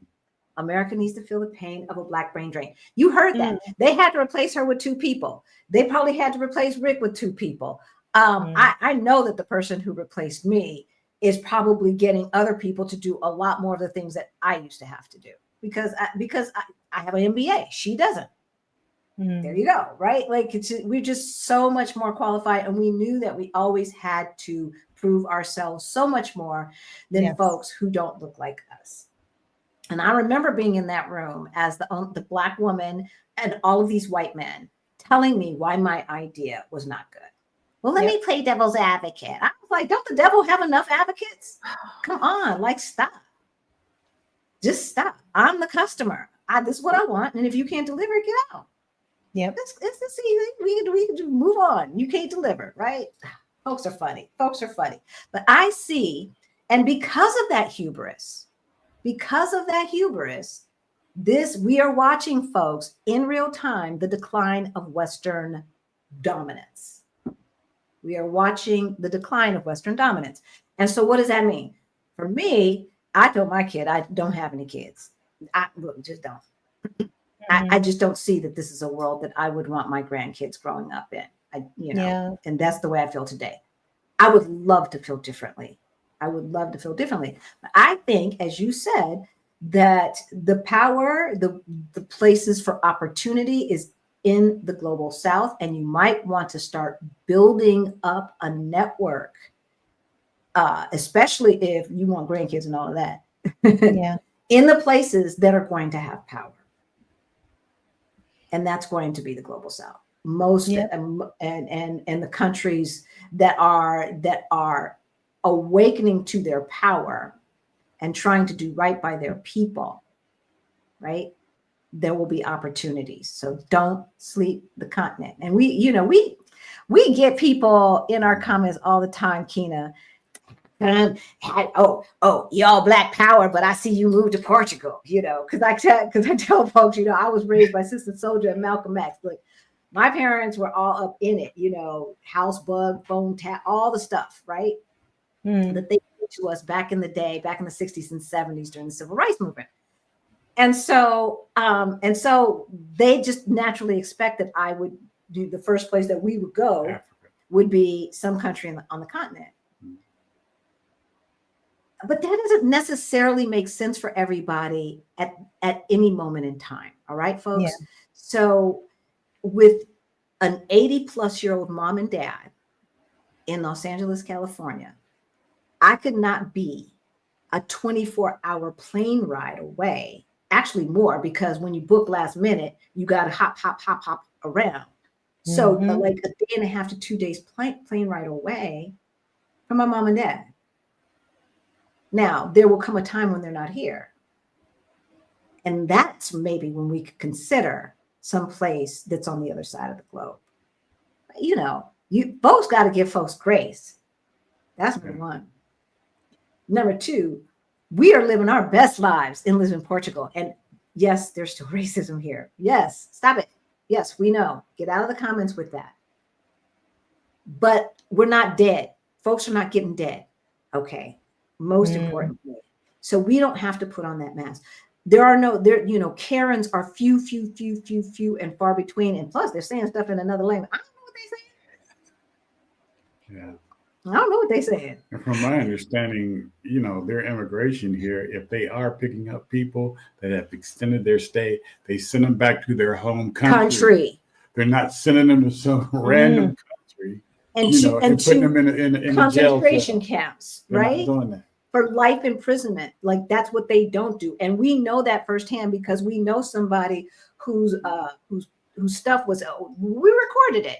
America needs to feel the pain of a black brain drain. You heard that. They had to replace her with 2 people. They probably had to replace Rick with 2 people. I know that the person who replaced me is probably getting other people to do a lot more of the things that I used to have to do because I have an MBA. She doesn't. There you go. Right. Like we're just so much more qualified. And we knew that we always had to prove ourselves so much more than folks who don't look like us. And I remember being in that room as the black woman and all of these white men telling me why my idea was not good. Well, let me play devil's advocate. I was like, don't the devil have enough advocates? Come on, stop. Just stop. I'm the customer. This is what I want. And if you can't deliver, get out. Yep. It's easy. We can move on. You can't deliver, right? Folks are funny. But I see, and because of that hubris, we are watching, folks, in real time, the decline of Western dominance. We are watching the decline of Western dominance. And so what does that mean? For me, I told my kid, I don't have any kids. Just don't. I just don't see that this is a world that I would want my grandkids growing up in. And that's the way I feel today. I would love to feel differently. I would love to feel differently. But I think, as you said, that the power, the places for opportunity is in the global south, and you might want to start building up a network, especially if you want grandkids and all of that, Yeah. in the places that are going to have power. And that's going to be the global south. Most Yep. and the countries that are awakening to their power and trying to do right by their people, right? There will be opportunities. So don't sleep the continent. And we get people in our comments all the time, Kina. Y'all Black power, but I see you moved to Portugal, because I tell folks, I was raised by Sister Soldier and Malcolm X. But my parents were all up in it, house bug, phone tap, all the stuff, right? That they did to us back in the day, back in the 60s and 70s during the Civil Rights Movement. And so they just naturally expected I would do the first place that we would go Africa would be some country on the continent. But that doesn't necessarily make sense for everybody at any moment in time. All right, folks? Yeah. So with an 80-plus-year-old mom and dad in Los Angeles, California, I could not be a 24-hour plane ride away. Actually more, because when you book last minute, you got to hop around. So like a day and a half to 2 days plane ride away from my mom and dad. Now, there will come a time when they're not here. And that's maybe when we could consider some place that's on the other side of the globe. You folks got to give folks grace. That's number one. Number two, we are living our best lives in Lisbon, Portugal. And yes, there's still racism here. Yes, stop it. Yes, we know. Get out of the comments with that. But we're not dead. Folks are not getting dead. Okay. Most importantly. So we don't have to put on that mask. Karens are few and far between. And plus they're saying stuff in another language. I don't know what they're saying. Yeah. I don't know what they're saying. And from my understanding, their immigration here, if they are picking up people that have extended their stay, they send them back to their home country. They're not sending them to some random country and putting them in concentration camps, They're right? not doing that. For life imprisonment. Like that's what they don't do. And we know that firsthand because we know somebody whose stuff was, we recorded it.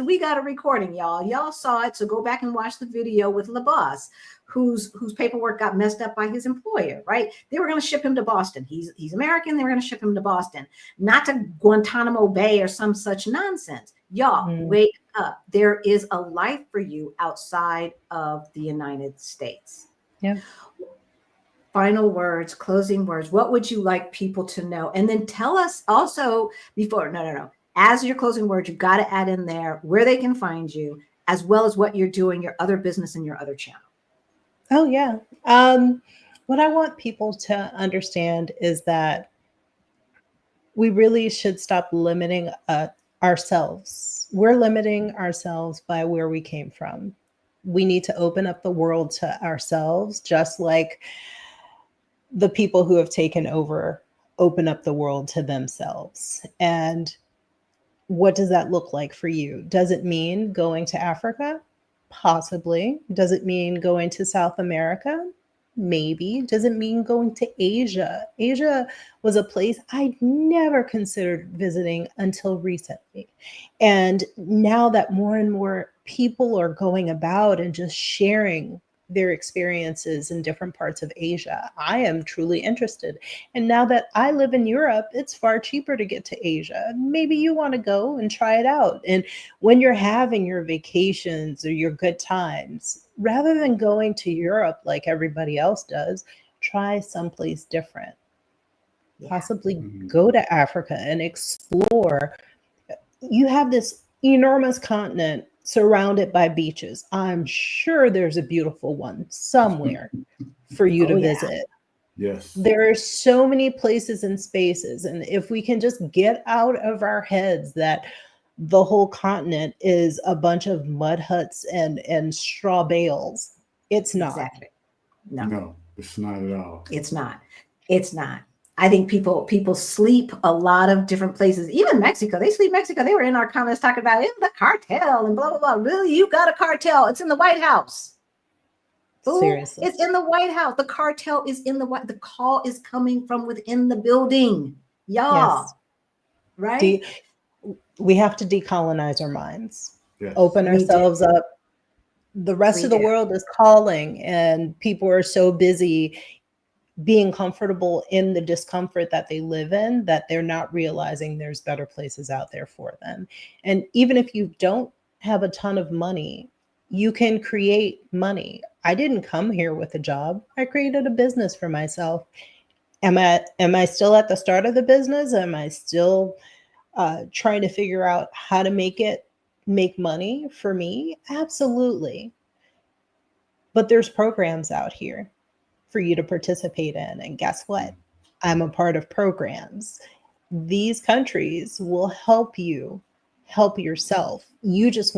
We got a recording, y'all. Y'all saw it. So go back and watch the video with LaBoss, whose paperwork got messed up by his employer, right? They were going to ship him to Boston. He's American. They were going to ship him to Boston, not to Guantanamo Bay or some such nonsense. Y'all, wake up. There is a life for you outside of the United States. Yeah. Final words, closing words. What would you like people to know? And then tell us also before, no. As your closing words, you've got to add in there where they can find you, as well as what you're doing, your other business and your other channel. Oh, yeah. What I want people to understand is that we really should stop limiting ourselves. We're limiting ourselves by where we came from. We need to open up the world to ourselves, just like the people who have taken over open up the world to themselves. And what does that look like for you? Does it mean going to Africa? Possibly. Does it mean going to South America? Maybe. Does it mean going to Asia? Asia was a place I'd never considered visiting until recently. And now that more and more people are going about and just sharing their experiences in different parts of Asia, I am truly interested. And now that I live in Europe, it's far cheaper to get to Asia. Maybe you want to go and try it out. And when you're having your vacations or your good times, rather than going to Europe like everybody else does, try someplace different. Yeah. Possibly go to Africa and explore. You have this enormous continent surrounded by beaches. I'm sure there's a beautiful one somewhere for you to visit. Yes. There are so many places and spaces. And if we can just get out of our heads that the whole continent is a bunch of mud huts and straw bales, it's not. Exactly. No, No, it's not at all. it's not. It's not. I think people sleep a lot of different places. Even Mexico, they sleep Mexico. They were in our comments talking about the cartel and blah blah blah. Really, you got a cartel? It's in the White House. Ooh, Seriously. it's in the White House. The cartel is in the White. The call is coming from within the building, y'all. Yes. Right? De- we have to decolonize our minds, Yes. open We do. ourselves up. The rest We of the do. world is calling, and people are so busy being comfortable in the discomfort that they live in that they're not realizing there's better places out there for them. And even if you don't have a ton of money, you can create money. I didn't come here with a job. I created a business for myself. Am I still at the start of the business? Am I still trying to figure out how to make money for me? Absolutely. But there's programs out here for you to participate in. And guess what? I'm a part of programs. These countries will help you help yourself. You just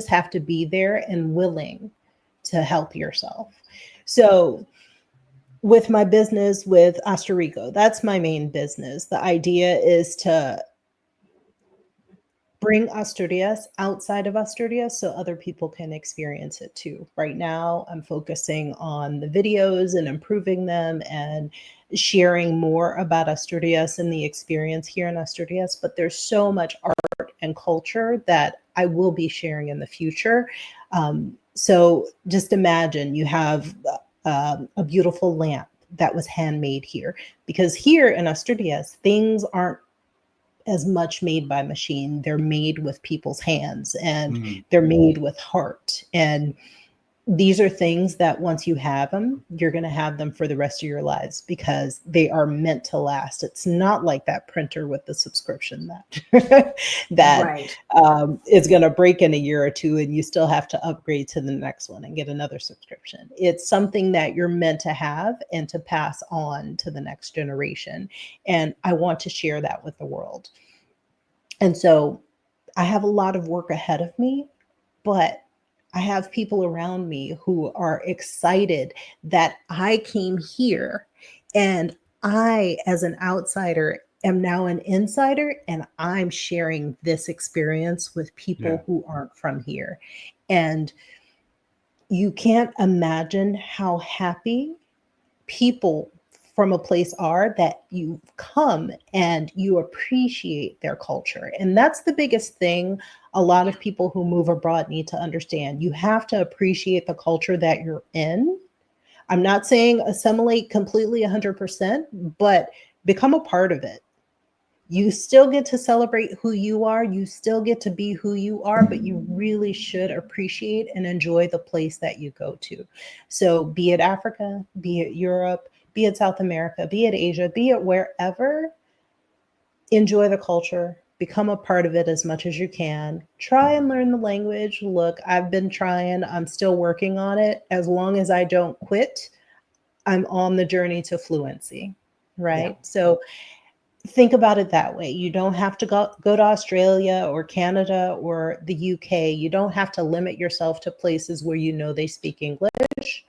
have to be there and willing to help yourself. So with my business with Astorico, that's my main business. The idea is to bring Asturias outside of Asturias so other people can experience it too. Right now, I'm focusing on the videos and improving them and sharing more about Asturias and the experience here in Asturias. But there's so much art and culture that I will be sharing in the future. So just imagine you have a beautiful lamp that was handmade here, because here in Asturias, things aren't as much made by machine. They're made with people's hands, and they're made with heart. And these are things that once you have them, you're going to have them for the rest of your lives because they are meant to last. It's not like that printer with the subscription that that Right. is going to break in a year or two and you still have to upgrade to the next one and get another subscription. It's something that you're meant to have and to pass on to the next generation. And I want to share that with the world. And so I have a lot of work ahead of me, but I have people around me who are excited that I came here, and I, as an outsider, am now an insider, and I'm sharing this experience with Yeah. people who aren't from here. And you can't imagine how happy people from a place are that you come and you appreciate their culture. And that's the biggest thing a lot of people who move abroad need to understand. You have to appreciate the culture that you're in. I'm not saying assimilate completely 100%, but become a part of it. You still get to celebrate who you are. You still get to be who you are, but you really should appreciate and enjoy the place that you go to. So, be it Africa, be it Europe, be it South America, be it Asia, be it wherever, enjoy the culture, become a part of it as much as you can. Try and learn the language. Look, I've been trying, I'm still working on it. As long as I don't quit, I'm on the journey to fluency, Yeah. right? So, think about it that way. You don't have to go to Australia or Canada or the UK. You don't have to limit yourself to places where you know they speak English,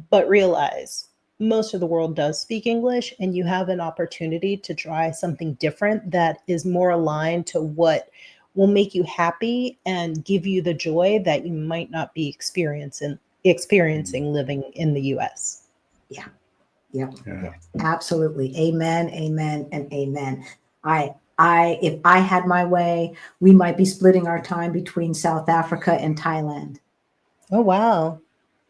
but realize most of the world does speak English, and you have an opportunity to try something different that is more aligned to what will make you happy and give you the joy that you might not be experiencing living in the US. Yeah. Yep. Yeah. Absolutely. Amen. Amen. And amen. If I had my way, we might be splitting our time between South Africa and Thailand. Oh, wow.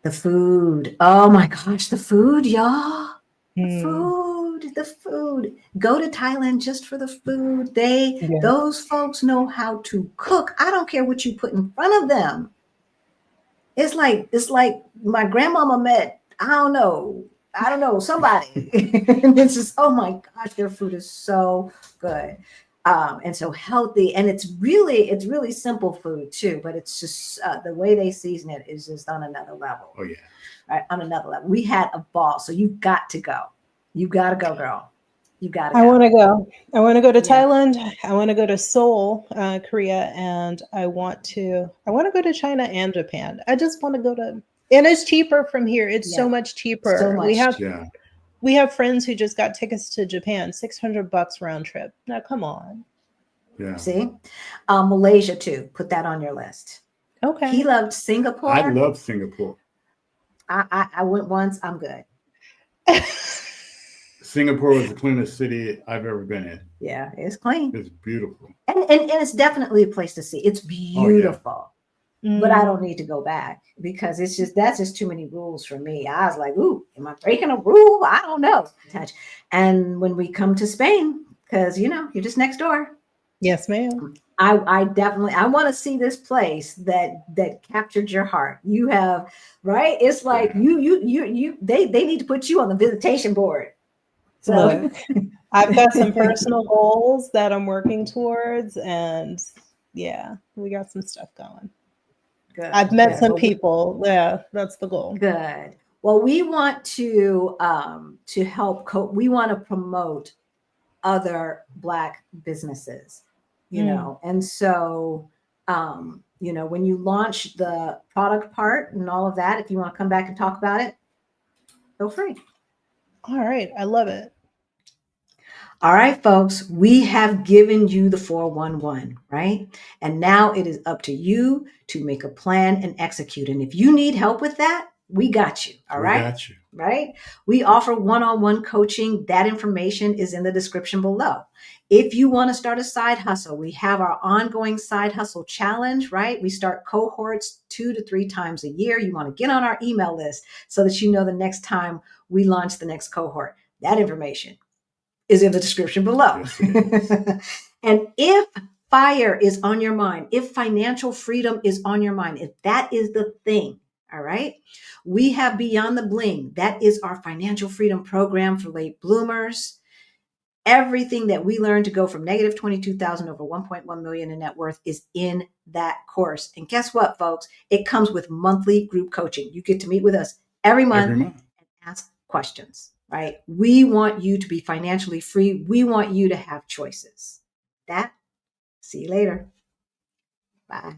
The food. Oh my gosh, the food, y'all. The Hmm. food, the food. Go to Thailand just for the food. Yeah. Those folks know how to cook. I don't care what you put in front of them. It's like my grandmama met, I don't know, somebody. And it's just, oh my gosh, their food is so good. And so healthy, and it's really simple food too, but it's just the way they season it is just on another level. Oh yeah. Right, on another level. We had a ball, so you've got to go. You got to go, girl. You got to I go. want to go. I want to go to Yeah. Thailand. I want to go to Seoul, Korea, and I want to go to China and Japan. I just want to go to And it's cheaper from here. It's Yeah. so much cheaper. So much. Yeah. We have friends who just got tickets to Japan, $600 round trip. Now, come on. Yeah. See, Malaysia too. Put that on your list. Okay. He loved Singapore. I love Singapore. I went once. I'm good. Singapore was the cleanest city I've ever been in. Yeah, it's clean. It's beautiful. And it's definitely a place to see. It's beautiful. But I don't need to go back because that's just too many rules for me. I was like, ooh, am I breaking a rule? I don't know. And when we come to Spain, because you're just next door. Yes, ma'am. I definitely want to see this place that captured your heart. You have, right? It's like they need to put you on the visitation board. So look, I've got some personal goals that I'm working towards, and yeah, we got some stuff going. Good. I've met some people. Yeah, that's the goal. Good. Well, we want to help we want to promote other Black businesses, and so when you launch the product part and all of that, if you want to come back and talk about it, feel free. All right, I love it. All right, folks, we have given you the 411, right? And now it is up to you to make a plan and execute. And if you need help with that, we got you. All right. We got you. Right? We offer one-on-one coaching. That information is in the description below. If you want to start a side hustle, we have our ongoing side hustle challenge, right? We start cohorts 2 to 3 times a year. You want to get on our email list so that you know the next time we launch the next cohort. That information is in the description below. Yes, and if fire is on your mind, if financial freedom is on your mind, if that is the thing, all right, we have Beyond the Bling. That is our financial freedom program for late bloomers. Everything that we learned to go from negative 22,000 over 1.1 million in net worth is in that course. And guess what, folks? It comes with monthly group coaching. You get to meet with us every month and ask questions, right? We want you to be financially free. We want you to have choices. See you later. Bye.